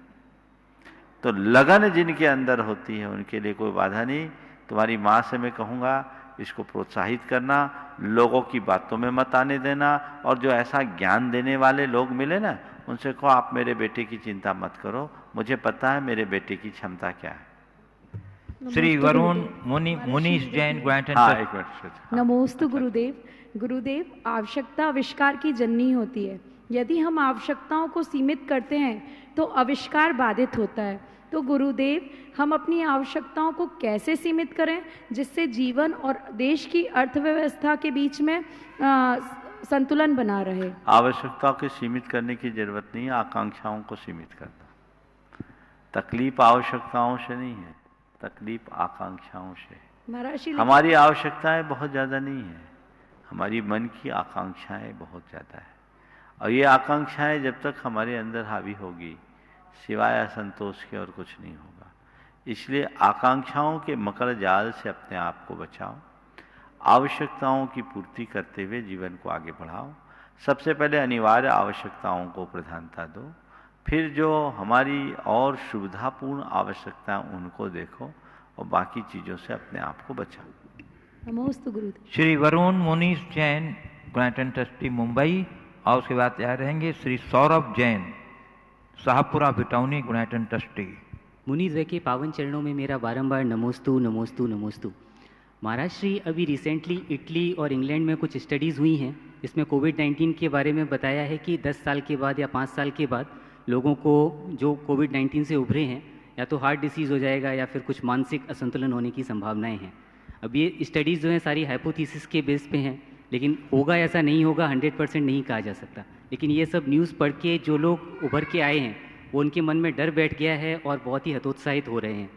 तो लगन जिनके अंदर होती है उनके लिए कोई बाधा नहीं। तुम्हारी माँ से मैं कहूँगा इसको प्रोत्साहित करना, लोगों की बातों में मत आने देना, और जो ऐसा ज्ञान देने वाले लोग मिले ना उनसे कहो आप मेरे बेटे की चिंता मत करो, मुझे पता है मेरे बेटे की क्षमता क्या है। श्री वरुण मुनीश जैन ग्रैंटन। हाँ, एक मिनट। नमोस्तु गुरुदेव। गुरुदेव, आवश्यकता आविष्कार की जननी होती है। यदि हम आवश्यकताओं को सीमित करते हैं तो आविष्कार बाधित होता है। तो गुरुदेव, हम अपनी आवश्यकताओं को कैसे सीमित करें जिससे जीवन और देश की अर्थव्यवस्था के बीच में संतुलन बना रहे? आवश्यकताओं को सीमित करने की जरूरत नहीं है, आकांक्षाओं को सीमित करना। तकलीफ आवश्यकताओं से नहीं है, तकलीफ आकांक्षाओं से। हमारी आवश्यकताएं बहुत ज़्यादा नहीं है, हमारी मन की आकांक्षाएं बहुत ज़्यादा है, और ये आकांक्षाएं जब तक हमारे अंदर हावी होगी सिवाय असंतोष के और कुछ नहीं होगा। इसलिए आकांक्षाओं के मकड़ जाल से अपने आप को बचाओ, आवश्यकताओं की पूर्ति करते हुए जीवन को आगे बढ़ाओ। सबसे पहले अनिवार्य आवश्यकताओं को प्रधानता दो, फिर जो हमारी और सुविधापूर्ण आवश्यकताएं उनको देखो, और बाकी चीज़ों से अपने आप को बचाओ। नमोस्तु गुरुदेव। श्री वरुण मुनीश जैन ग्रैंटन ट्रस्टी मुंबई, और उसके बाद तैयार रहेंगे श्री सौरभ जैन साहबपुरा बिटौनी ग्रैंटन ट्रस्टी। मुनीज के पावन चरणों में मेरा बारंबार नमोस्तु नमोस्तु नमोस्तु। महाराज श्री, अभी रिसेंटली इटली और इंग्लैंड में कुछ स्टडीज़ हुई हैं जिसमें कोविड-19 के बारे में बताया है कि 10 साल के बाद या 5 साल के बाद लोगों को जो कोविड-19 से उभरे हैं या तो हार्ट डिसीज़ हो जाएगा या फिर कुछ मानसिक असंतुलन होने की संभावनाएं हैं। अब ये स्टडीज़ जो हैं सारी हाइपोथेसिस के बेस पे हैं, लेकिन होगा ऐसा नहीं होगा 100% नहीं कहा जा सकता। लेकिन ये सब न्यूज़ पढ़ के जो लोग उभर के आए हैं वो उनके मन में डर बैठ गया है और बहुत ही हतोत्साहित हो रहे हैं।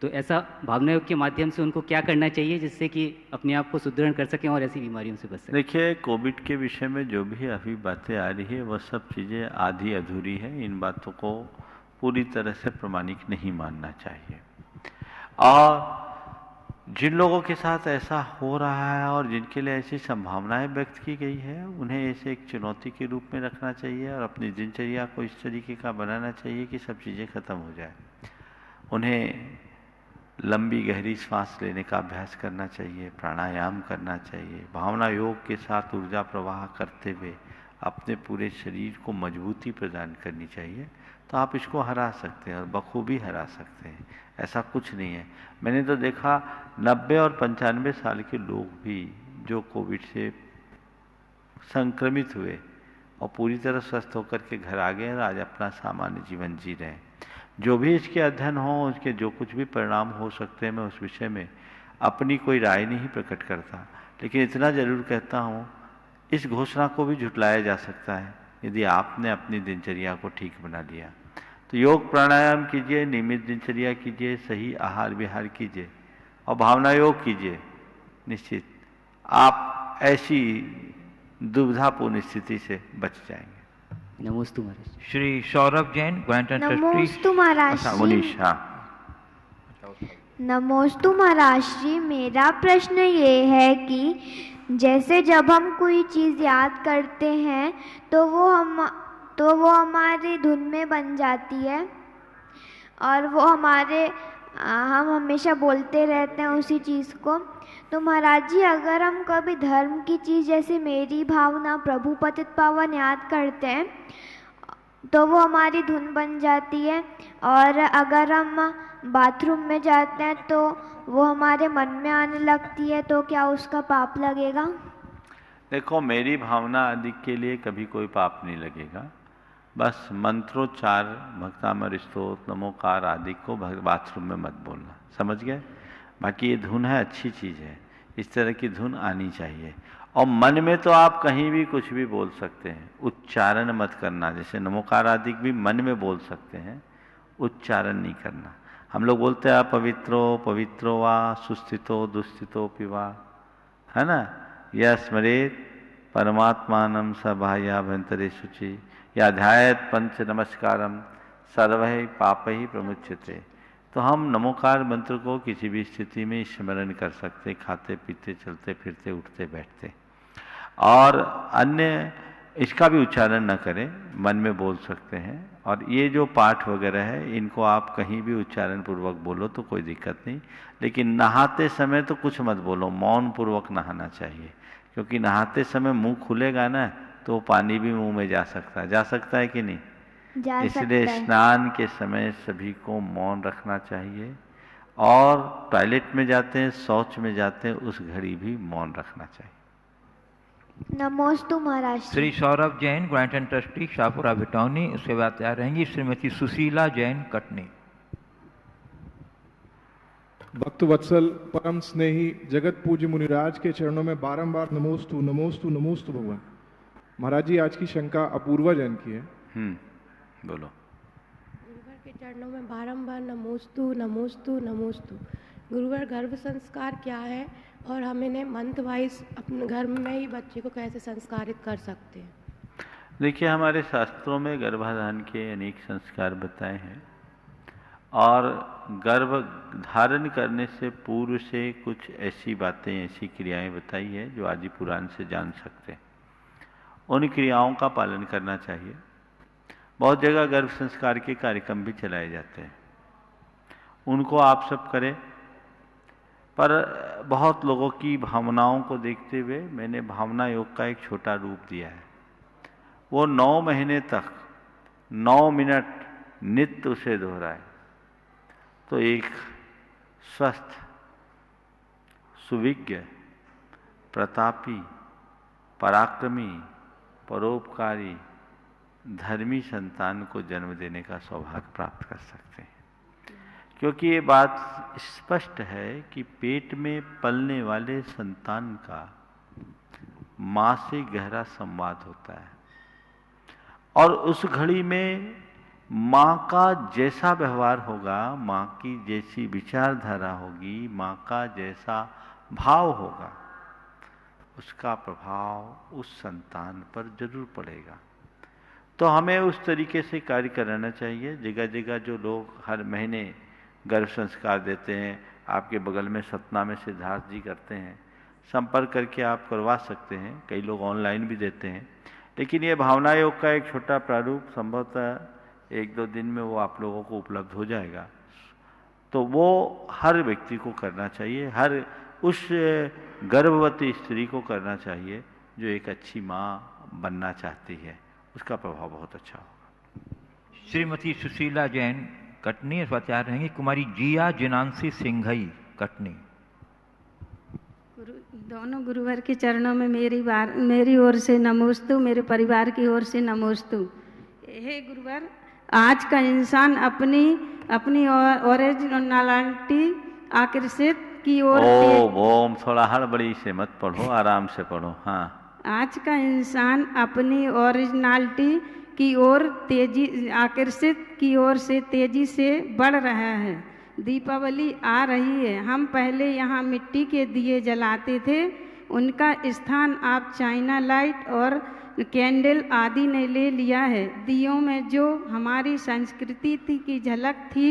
तो ऐसा भावना योग के माध्यम से उनको क्या करना चाहिए जिससे कि अपने आप को सुदृढ़ कर सकें और ऐसी बीमारियों से बच सकें? देखिए, कोविड के विषय में जो भी अभी बातें आ रही है वह सब चीज़ें आधी अधूरी है, इन बातों को पूरी तरह से प्रमाणिक नहीं मानना चाहिए। और जिन लोगों के साथ ऐसा हो रहा है और जिनके लिए ऐसी संभावनाएं व्यक्त की गई है उन्हें इसे एक चुनौती के रूप में रखना चाहिए और अपनी दिनचर्या को इस तरीके का बनाना चाहिए कि सब चीज़ें खत्म हो जाए। उन्हें लंबी गहरी सांस लेने का अभ्यास करना चाहिए, प्राणायाम करना चाहिए, भावना योग के साथ ऊर्जा प्रवाह करते हुए अपने पूरे शरीर को मजबूती प्रदान करनी चाहिए। तो आप इसको हरा सकते हैं और बखूबी हरा सकते हैं, ऐसा कुछ नहीं है। मैंने तो देखा 90 और 95 साल के लोग भी जो कोविड से संक्रमित हुए और पूरी तरह स्वस्थ होकर के घर आ गए और आज अपना सामान्य जीवन जी रहे हैं। जो भी इसके अध्ययन हो, उसके जो कुछ भी परिणाम हो सकते हैं, मैं उस विषय में अपनी कोई राय नहीं प्रकट करता, लेकिन इतना जरूर कहता हूँ इस घोषणा को भी झुटलाया जा सकता है यदि आपने अपनी दिनचर्या को ठीक बना लिया। तो योग प्राणायाम कीजिए, नियमित दिनचर्या कीजिए, सही आहार विहार कीजिए और भावना योग कीजिए, निश्चित आप ऐसी दुविधापूर्ण स्थिति से बच जाएंगे। नमोस्तु महाराज। श्री सौरभ जैन ग्रैंटन ट्रस्टी। नमोस्तु महाराज जी। मुनीश, हाँ। नमोस्तु महाराज जी, मेरा प्रश्न ये है कि जैसे जब हम कोई चीज़ याद करते हैं तो वो हमारी धुन में बन जाती है और वो हम हमेशा बोलते रहते हैं उसी चीज़ को। तो महाराज जी, अगर हम कभी धर्म की चीज़ जैसे मेरी भावना प्रभु पतित पावन याद करते हैं तो वो हमारी धुन बन जाती है, और अगर हम बाथरूम में जाते हैं तो वो हमारे मन में आने लगती है, तो क्या उसका पाप लगेगा? देखो, मेरी भावना आदि के लिए कभी कोई पाप नहीं लगेगा। बस मंत्रोच्चार, भक्तामर स्तोत्र, नमोकार आदि को बाथरूम में मत बोलना, समझ गए? बाकी ये धुन है, अच्छी चीज़ है, इस तरह की धुन आनी चाहिए। और मन में तो आप कहीं भी कुछ भी बोल सकते हैं, उच्चारण मत करना। जैसे नमोकार आदि भी मन में बोल सकते हैं, उच्चारण नहीं करना। हम लोग बोलते हैं पवित्रो पवित्रो वा सुस्थितो दुस्थितो पिवा, है ना? यह स्मरेत परमात्मानं सबाह्याभ्यंतरे शुचि या ध्यायत पंच नमस्कारम सर्वै पापै प्रमुच्यते। तो हम नमोकार मंत्र को किसी भी स्थिति में स्मरण कर सकते, खाते पीते चलते फिरते उठते बैठते, और अन्य इसका भी उच्चारण न करें, मन में बोल सकते हैं। और ये जो पाठ वगैरह है इनको आप कहीं भी उच्चारण पूर्वक बोलो तो कोई दिक्कत नहीं, लेकिन नहाते समय तो कुछ मत बोलो, मौन पूर्वक नहाना चाहिए, क्योंकि नहाते समय मुंह खुलेगा ना तो पानी भी मुंह में जा सकता है कि नहीं? इसलिए स्नान के समय सभी को मौन रखना चाहिए, और टॉयलेट में जाते हैं, शौच में जाते हैं, उस घड़ी भी मौन रखना चाहिए। नमोस्तु महाराज। Shri Saurabh Jain, grant and trustee, Shahpura Bhitauni. उसके बाद तैयार रहेंगी श्रीमती सुशीला जैन, कटनी। भक्त वत्सल परम स्नेही जगत पूज्य मुनिराज के चरणों में बारंबार नमोस्तु नमोस्तु नमोस्तु भगवान। महाराज जी, आज की शंका अपूर्वा जैन की है। बोलो। गुरुवर के चरणों में बारंबार नमोस्तु नमोस्तु नमोस्तु। गुरुवर, गर्भ संस्कार क्या है और हम इन्हें मंथ वाइज अपने घर में ही बच्चे को कैसे संस्कारित कर सकते हैं? देखिए, हमारे शास्त्रों में गर्भाधान के अनेक संस्कार बताए हैं, और गर्भ धारण करने से पूर्व से कुछ ऐसी बातें, ऐसी क्रियाएं बताई है जो आदि पुराण से जान सकते हैं। उन क्रियाओं का पालन करना चाहिए। बहुत जगह गर्भ संस्कार के कार्यक्रम भी चलाए जाते हैं, उनको आप सब करें, पर बहुत लोगों की भावनाओं को देखते हुए मैंने भावना योग का एक छोटा रूप दिया है। वो 9 महीने तक 9 मिनट नित्य उसे दोहराए तो एक स्वस्थ, सुविज्ञ, प्रतापी, पराक्रमी, परोपकारी, धर्मी संतान को जन्म देने का सौभाग्य प्राप्त कर सकते हैं। क्योंकि ये बात स्पष्ट है कि पेट में पलने वाले संतान का माँ से गहरा संवाद होता है, और उस घड़ी में माँ का जैसा व्यवहार होगा, माँ की जैसी विचारधारा होगी, माँ का जैसा भाव होगा, उसका प्रभाव उस संतान पर जरूर पड़ेगा। तो हमें उस तरीके से कार्य कराना चाहिए। जगह जगह जो लोग हर महीने गर्भ संस्कार देते हैं, आपके बगल में सतना में सिद्धार्थ जी करते हैं, संपर्क करके आप करवा सकते हैं। कई लोग ऑनलाइन भी देते हैं, लेकिन ये भावना योग का एक छोटा प्रारूप संभवतः 1-2 दिन में वो आप लोगों को उपलब्ध हो जाएगा। तो वो हर व्यक्ति को करना चाहिए, हर उस गर्भवती स्त्री को करना चाहिए जो एक अच्छी माँ बनना चाहती है, उसका प्रभाव बहुत अच्छा होगा। श्रीमती सुशीला जैन, कटनी। इस बार तैयार रहेंगी कुमारी जिया जिनांशी सिंघई, कटनी। दोनों गुरुवर के चरणों में मेरी ओर से नमोस्तु, मेरे परिवार की ओर से नमोस्तु। हे गुरुवर, आज का इंसान अपनी ओरिजिनलिटी आकर्षित की ओर ओम थोड़ा हड़बड़ी से मत पढ़ो, आराम से पढ़ो। हाँ। आज का इंसान अपनी ओरिजिनलिटी की ओर आकर्षित की ओर से तेजी से बढ़ रहा है। दीपावली आ रही है। हम पहले यहाँ मिट्टी के दिए जलाते थे, उनका स्थान आप चाइना लाइट और कैंडल आदि ने ले लिया है। दियों में जो हमारी संस्कृति की झलक थी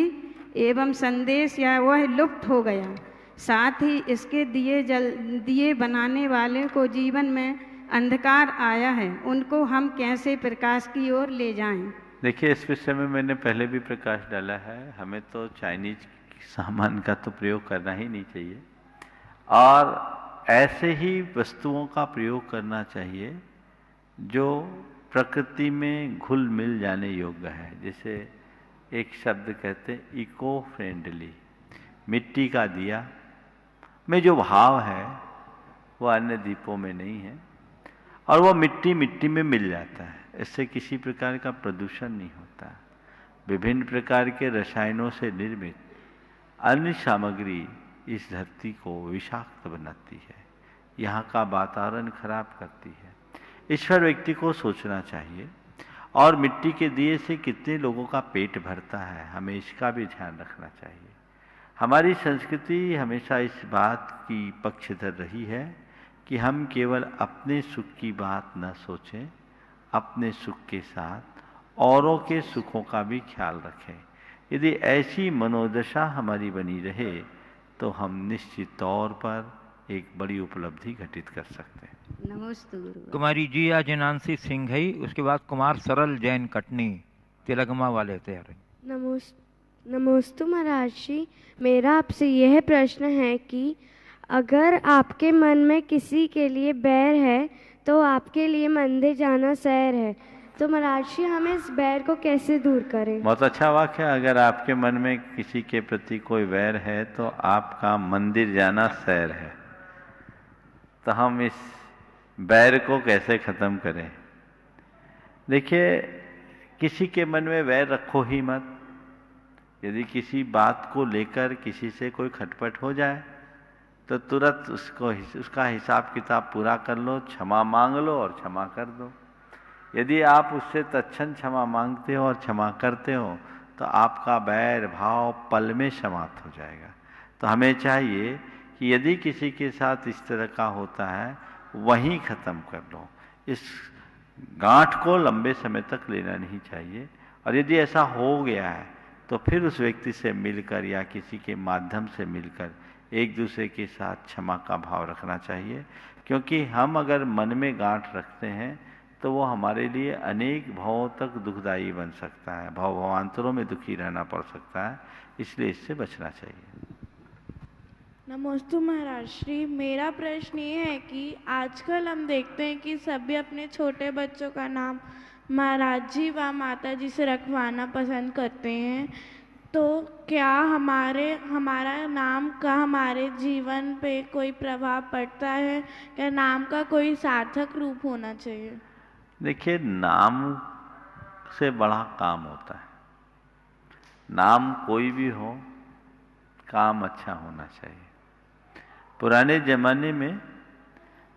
एवं संदेश या वह लुप्त हो गया। साथ ही इसके दिए बनाने वाले को जीवन में अंधकार आया है, उनको हम कैसे प्रकाश की ओर ले जाएं? देखिए, इस विषय में मैंने पहले भी प्रकाश डाला है। हमें तो चाइनीज सामान का तो प्रयोग करना ही नहीं चाहिए, और ऐसे ही वस्तुओं का प्रयोग करना चाहिए जो प्रकृति में घुल मिल जाने योग्य है। जैसे एक शब्द कहते हैं इको फ्रेंडली। मिट्टी का दिया में जो भाव है वो अन्य दीपों में नहीं है, और वो मिट्टी में मिल जाता है। इससे किसी प्रकार का प्रदूषण नहीं होता। विभिन्न प्रकार के रसायनों से निर्मित अन्य सामग्री इस धरती को विषाक्त बनाती है, यहाँ का वातावरण खराब करती है। इस पर व्यक्ति को सोचना चाहिए, और मिट्टी के दिए से कितने लोगों का पेट भरता है, हमें इसका भी ध्यान रखना चाहिए। हमारी संस्कृति हमेशा इस बात की पक्षधर रही है कि हम केवल अपने सुख की बात न सोचें, अपने सुख के साथ औरों के सुखों का भी ख्याल रखें। यदि ऐसी मनोदशा हमारी बनी रहे तो हम निश्चित तौर पर एक बड़ी उपलब्धि घटित कर सकते हैं। नमस्ते गुरु। कुमारी जी आज नानसी सिंह है, उसके बाद कुमार सरल जैन कटनी तिलगमा वाले तैयार हैं। नमोस्तु महाराज जी, मेरा आपसे यह प्रश्न है कि अगर आपके मन में किसी के लिए बैर है तो आपके लिए मंदिर जाना सैर है, तो महाराज जी हम इस बैर को कैसे दूर करें? बहुत अच्छा वाक्य। अगर आपके मन में किसी के प्रति कोई वैर है तो आपका मंदिर जाना सैर है। तो हम इस बैर को कैसे खत्म करें? देखिए, किसी के मन में वैर रखो ही मत। यदि किसी बात को लेकर किसी से कोई खटपट हो जाए तो तुरंत उसका हिसाब किताब पूरा कर लो, क्षमा मांग लो और क्षमा कर दो। यदि आप उससे तत्क्षण क्षमा मांगते हो और क्षमा करते हो तो आपका बैर भाव पल में समाप्त हो जाएगा। तो हमें चाहिए कि यदि किसी के साथ इस तरह का होता है वहीं ख़त्म कर लो। इस गांठ को लंबे समय तक लेना नहीं चाहिए। और यदि ऐसा हो गया है तो फिर उस व्यक्ति से मिलकर या किसी के माध्यम से मिलकर एक दूसरे के साथ क्षमा का भाव रखना चाहिए। क्योंकि हम अगर मन में गांठ रखते हैं तो वो हमारे लिए अनेक भावों तक दुखदायी बन सकता है, भावांतरों में दुखी रहना पड़ सकता है। इसलिए इससे बचना चाहिए। नमस्ते महाराज श्री, मेरा प्रश्न ये है कि आजकल हम देखते हैं कि सभी अपने छोटे बच्चों का नाम महाराज जी व माता जी से रखवाना पसंद करते हैं। तो क्या हमारा नाम का हमारे जीवन पे कोई प्रभाव पड़ता है? क्या नाम का कोई सार्थक रूप होना चाहिए? देखिए, नाम से बड़ा काम होता है। नाम कोई भी हो, काम अच्छा होना चाहिए। पुराने ज़माने में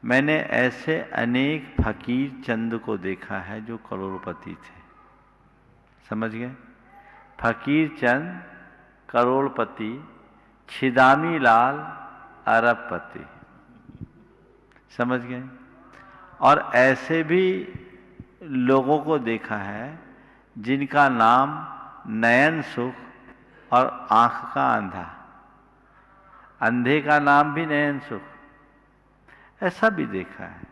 मैंने ऐसे अनेक फकीर चंद को देखा है जो करोड़पति थे। समझ गए? फकीर चंद करोड़पति, छिदामी लाल अरबपति। समझ गए? और ऐसे भी लोगों को देखा है जिनका नाम नयन सुख और आंख का अंधा। अंधे का नाम भी नयन सुख, ऐसा भी देखा है।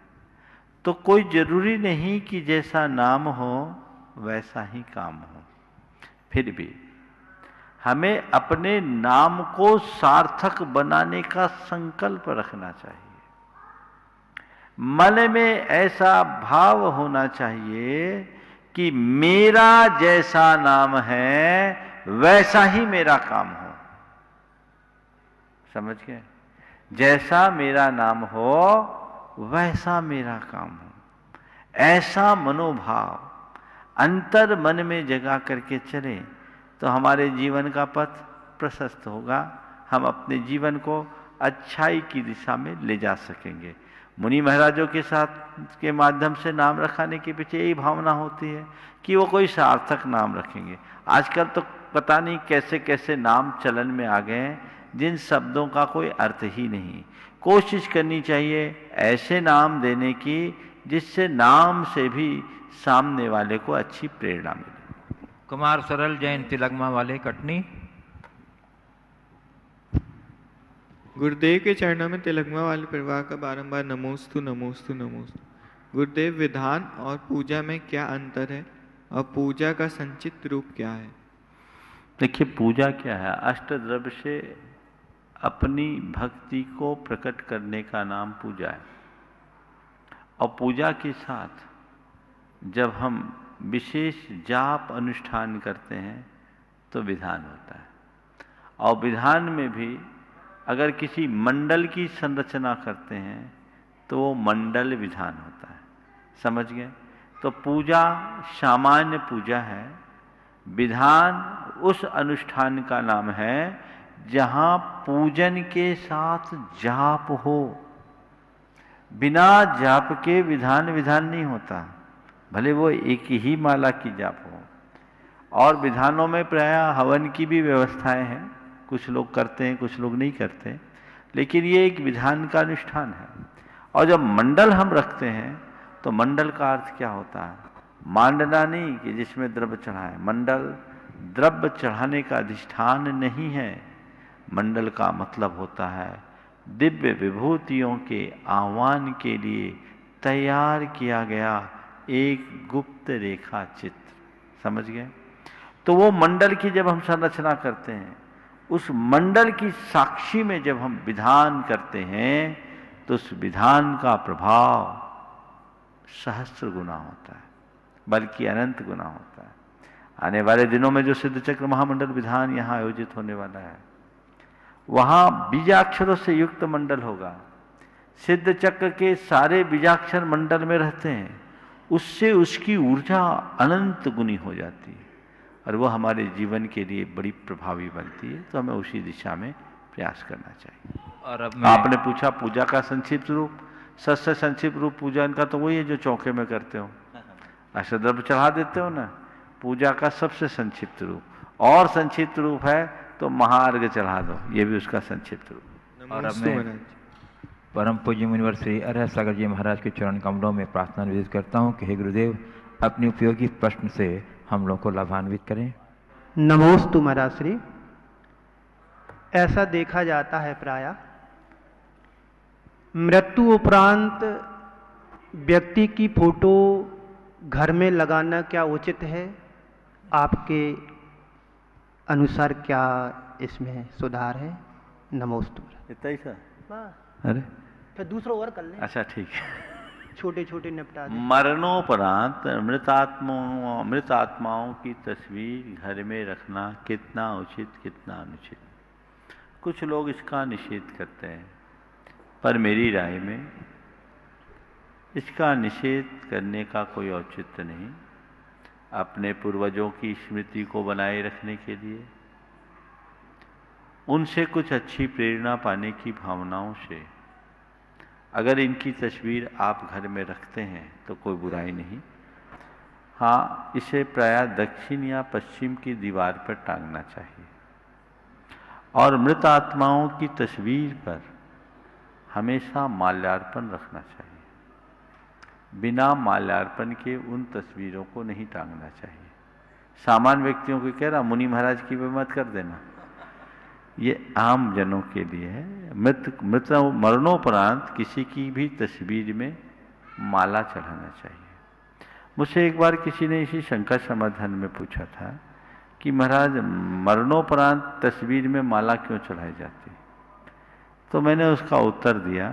तो कोई जरूरी नहीं कि जैसा नाम हो वैसा ही काम हो। फिर भी हमें अपने नाम को सार्थक बनाने का संकल्प रखना चाहिए। मन में ऐसा भाव होना चाहिए कि मेरा जैसा नाम है वैसा ही मेरा काम हो। समझ गए? जैसा मेरा नाम हो वैसा मेरा काम हो। ऐसा मनोभाव अंतर मन में जगा करके चले तो हमारे जीवन का पथ प्रशस्त होगा। हम अपने जीवन को अच्छाई की दिशा में ले जा सकेंगे। मुनि महाराजों के साथ के माध्यम से नाम रखाने के पीछे यही भावना होती है कि वो कोई सार्थक नाम रखेंगे। आजकल तो पता नहीं कैसे कैसे नाम चलन में आ गए हैं जिन शब्दों का कोई अर्थ ही नहीं। कोशिश करनी चाहिए ऐसे नाम देने की जिससे नाम से भी सामने वाले को अच्छी प्रेरणा मिले। कुमार सरल जैन तिलगमा वाले कटनी। गुरुदेव के चरणों में तिलगमा वाले परिवार का बारंबार नमोस्तु नमोस्तु नमोस्तु। गुरुदेव, विधान और पूजा में क्या अंतर है और पूजा का संचित रूप क्या है? देखिए, पूजा क्या है? अष्टद्रव्य से अपनी भक्ति को प्रकट करने का नाम पूजा है। और पूजा के साथ जब हम विशेष जाप अनुष्ठान करते हैं तो विधान होता है। और विधान में भी अगर किसी मंडल की संरचना करते हैं तो वो मंडल विधान होता है। समझ गए? तो पूजा सामान्य पूजा है। विधान उस अनुष्ठान का नाम है जहाँ पूजन के साथ जाप हो। बिना जाप के विधान विधान नहीं होता, भले वो एक ही माला की जाप हो। और विधानों में प्रायः हवन की भी व्यवस्थाएं हैं। कुछ लोग करते हैं, कुछ लोग नहीं करते, लेकिन ये एक विधान का अनुष्ठान है। और जब मंडल हम रखते हैं तो मंडल का अर्थ क्या होता है? मांडना नहीं कि जिसमें द्रव्य चढ़ाए। मंडल द्रव्य चढ़ाने का अधिष्ठान नहीं है। मंडल का मतलब होता है दिव्य विभूतियों के आह्वान के लिए तैयार किया गया एक गुप्त रेखा चित्र। समझ गए? तो वो मंडल की जब हम संरचना करते हैं, उस मंडल की साक्षी में जब हम विधान करते हैं, तो उस विधान का प्रभाव सहस्त्र गुना होता है, बल्कि अनंत गुना होता है। आने वाले दिनों में जो सिद्ध चक्र महामंडल विधान यहाँ आयोजित होने वाला है, वहां बीजाक्षरों से युक्त मंडल होगा। सिद्ध चक्र के सारे बीजाक्षर मंडल में रहते हैं, उससे उसकी ऊर्जा अनंत गुनी हो जाती है और वह हमारे जीवन के लिए बड़ी प्रभावी बनती है। तो हमें उसी दिशा में प्रयास करना चाहिए। और अब आपने पूछा पूजा का संक्षिप्त रूप, सबसे संक्षिप्त रूप पूजा इनका तो वही है जो चौके में करते हो, अष्टद्रव्य चढ़ा देते हो ना। पूजा का सबसे संक्षिप्त रूप और संक्षिप्त रूप है तो महार्घ चढ़ा दो, ये भी उसका संक्षिप्त रूप। और अब मैं परम पूज्य मुनिवर श्री अरहत सागर जी महाराज के चरण कमलों में प्रार्थना निवेदित करता हूँ कि हे गुरुदेव अपनी उपयोगी प्रश्न से हम लोग को लाभान्वित करें। नमोस्तु महाराज श्री। ऐसा देखा जाता है प्रायः मृत्यु उपरांत व्यक्ति की फोटो घर में लगाना क्या उचित है? आपके अनुसार क्या इसमें सुधार है? नमोस्तु। इतना ही सर? अरे फिर दूसरा और कर लें। अच्छा ठीक है, छोटे छोटे निपटा दें। मरणोपरांत मृत आत्माओं की तस्वीर घर में रखना कितना उचित कितना अनुचित? कुछ लोग इसका निषेध करते हैं, पर मेरी राय में इसका निषेध करने का कोई औचित्य नहीं। अपने पूर्वजों की स्मृति को बनाए रखने के लिए, उनसे कुछ अच्छी प्रेरणा पाने की भावनाओं से अगर इनकी तस्वीर आप घर में रखते हैं तो कोई बुराई नहीं। हाँ, इसे प्रायः दक्षिण या पश्चिम की दीवार पर टांगना चाहिए और मृत आत्माओं की तस्वीर पर हमेशा माल्यार्पण रखना चाहिए। बिना माल्यार्पण के उन तस्वीरों को नहीं टांगना चाहिए। सामान्य व्यक्तियों को कह रहा, मुनि महाराज की भी मत कर देना, ये आम जनों के लिए है। मरणोपरांत किसी की भी तस्वीर में माला चढ़ाना चाहिए। मुझसे एक बार किसी ने इसी शंका समाधान में पूछा था कि महाराज मरणोपरांत तस्वीर में माला क्यों चढ़ाई जाती? तो मैंने उसका उत्तर दिया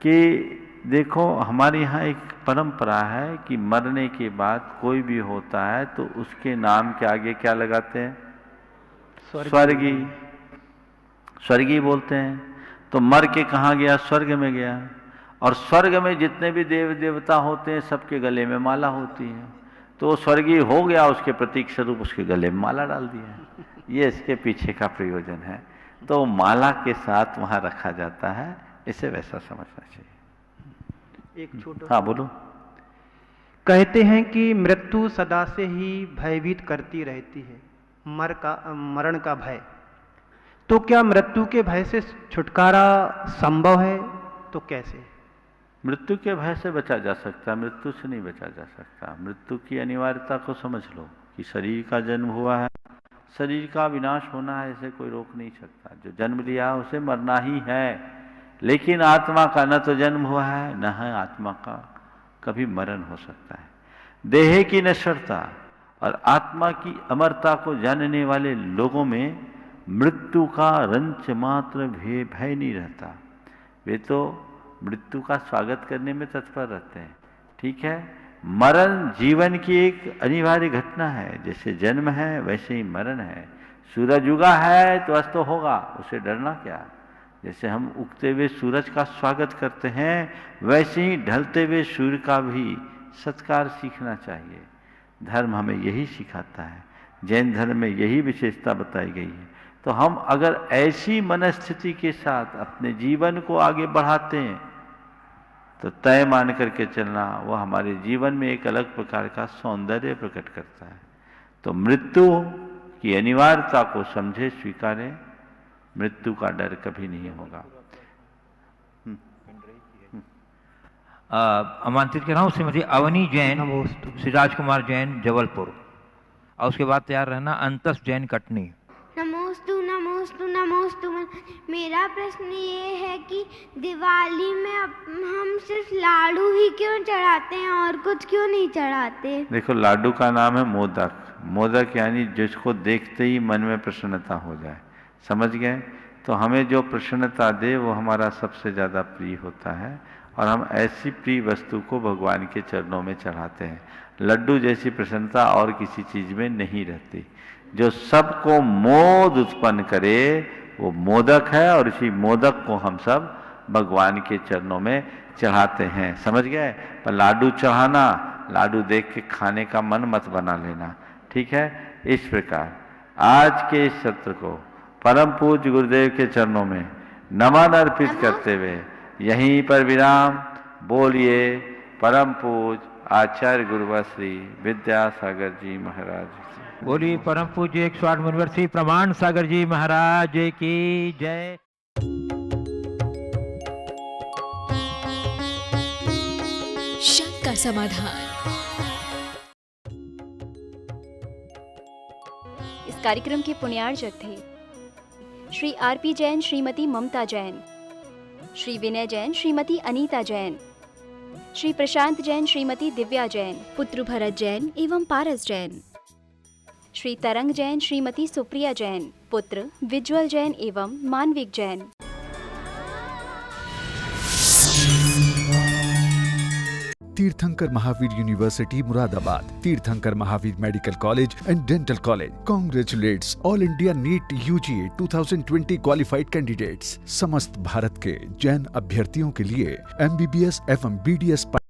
कि देखो, हमारे यहाँ एक परंपरा है कि मरने के बाद कोई भी होता है तो उसके नाम के आगे क्या लगाते हैं? स्वर्गीय। स्वर्गीय बोलते हैं। तो मर के कहाँ गया? स्वर्ग में गया। और स्वर्ग में जितने भी देव देवता होते हैं सबके गले में माला होती है। तो स्वर्गीय हो गया, उसके प्रतीक स्वरूप उसके गले में माला डाल दिया। ये इसके पीछे का प्रयोजन है। तो माला के साथ वहाँ रखा जाता है, इसे वैसा समझना चाहिए। एक छोटा, हाँ बोलो। कहते हैं कि मृत्यु सदा से ही भयभीत करती रहती है, मरण का भय। तो क्या मृत्यु के भय से छुटकारा संभव है? तो कैसे? मृत्यु के भय से बचा जा सकता, मृत्यु से नहीं बचा जा सकता। मृत्यु की अनिवार्यता को समझ लो कि शरीर का जन्म हुआ है, शरीर का विनाश होना है, इसे कोई रोक नहीं सकता। जो जन्म लिया है उसे मरना ही है। लेकिन आत्मा का न तो जन्म हुआ है, न है आत्मा का कभी मरण हो सकता है। देह की नश्वरता और आत्मा की अमरता को जानने वाले लोगों में मृत्यु का रंच मात्र भय नहीं रहता। वे तो मृत्यु का स्वागत करने में तत्पर रहते हैं। ठीक है, मरण जीवन की एक अनिवार्य घटना है। जैसे जन्म है वैसे ही मरण है। सूरज उगा है तो अस्त होगा, उसे डरना क्या? जैसे हम उगते हुए सूरज का स्वागत करते हैं, वैसे ही ढलते हुए सूर्य का भी सत्कार सीखना चाहिए। धर्म हमें यही सिखाता है, जैन धर्म में यही विशेषता बताई गई है। तो हम अगर ऐसी मनस्थिति के साथ अपने जीवन को आगे बढ़ाते हैं तो तय मान करके चलना, वह हमारे जीवन में एक अलग प्रकार का सौंदर्य प्रकट करता है। तो मृत्यु की अनिवार्यता को समझे, स्वीकारें। मृत्यु का डर कभी नहीं होगा। आमंत्रित कर रहा हूँ श्रीमती अवनी जैन, श्री राजकुमार जैन जबलपुर, और उसके बाद तैयार रहना अंतस जैन कटनी। नमोस्तु नमोस्तु नमोस्तु। मेरा प्रश्न ये है कि दिवाली में हम सिर्फ लाडू ही क्यों चढ़ाते हैं और कुछ क्यों नहीं चढ़ाते? देखो, लाडू का नाम है मोदक। मोदक यानी जिसको देखते ही मन में प्रसन्नता हो जाए, समझ गए? तो हमें जो प्रसन्नता दे वो हमारा सबसे ज़्यादा प्रिय होता है, और हम ऐसी प्रिय वस्तु को भगवान के चरणों में चढ़ाते हैं। लड्डू जैसी प्रसन्नता और किसी चीज़ में नहीं रहती। जो सबको मोद उत्पन्न करे वो मोदक है, और इसी मोदक को हम सब भगवान के चरणों में चढ़ाते हैं, समझ गए? पर लाडू चढ़ाना, लाडू देख के खाने का मन मत बना लेना, ठीक है? इस प्रकार आज के इस सत्र को परम पूज्य गुरुदेव के चरणों में नमन अर्पित करते हुए यहीं पर विराम। बोलिए परम पूज्य आचार्य गुरुवर श्री विद्यासागर जी महाराज। बोलिए परम पूज्य 108 मुनिवर श्री प्रमाण सागर जी महाराज की जय। शंका समाधान। इस कार्यक्रम के पुण्यार्चक थे श्री आरपी जैन, श्रीमती ममता जैन, श्री विनय जैन, श्रीमती अनीता जैन, श्री प्रशांत जैन, श्रीमती दिव्या जैन, पुत्र भरत जैन एवं पारस जैन, श्री तरंग जैन, श्रीमती सुप्रिया जैन, पुत्र विज्वल जैन एवं मानविक जैन। तीर्थंकर Mahavir university Moradabad, Tirthankar Mahavir medical college and dental college congratulates all India NEET UGA 2020 qualified candidates. समस्त भारत के जैन अभ्यर्थियों के लिए MBBS एवं BDS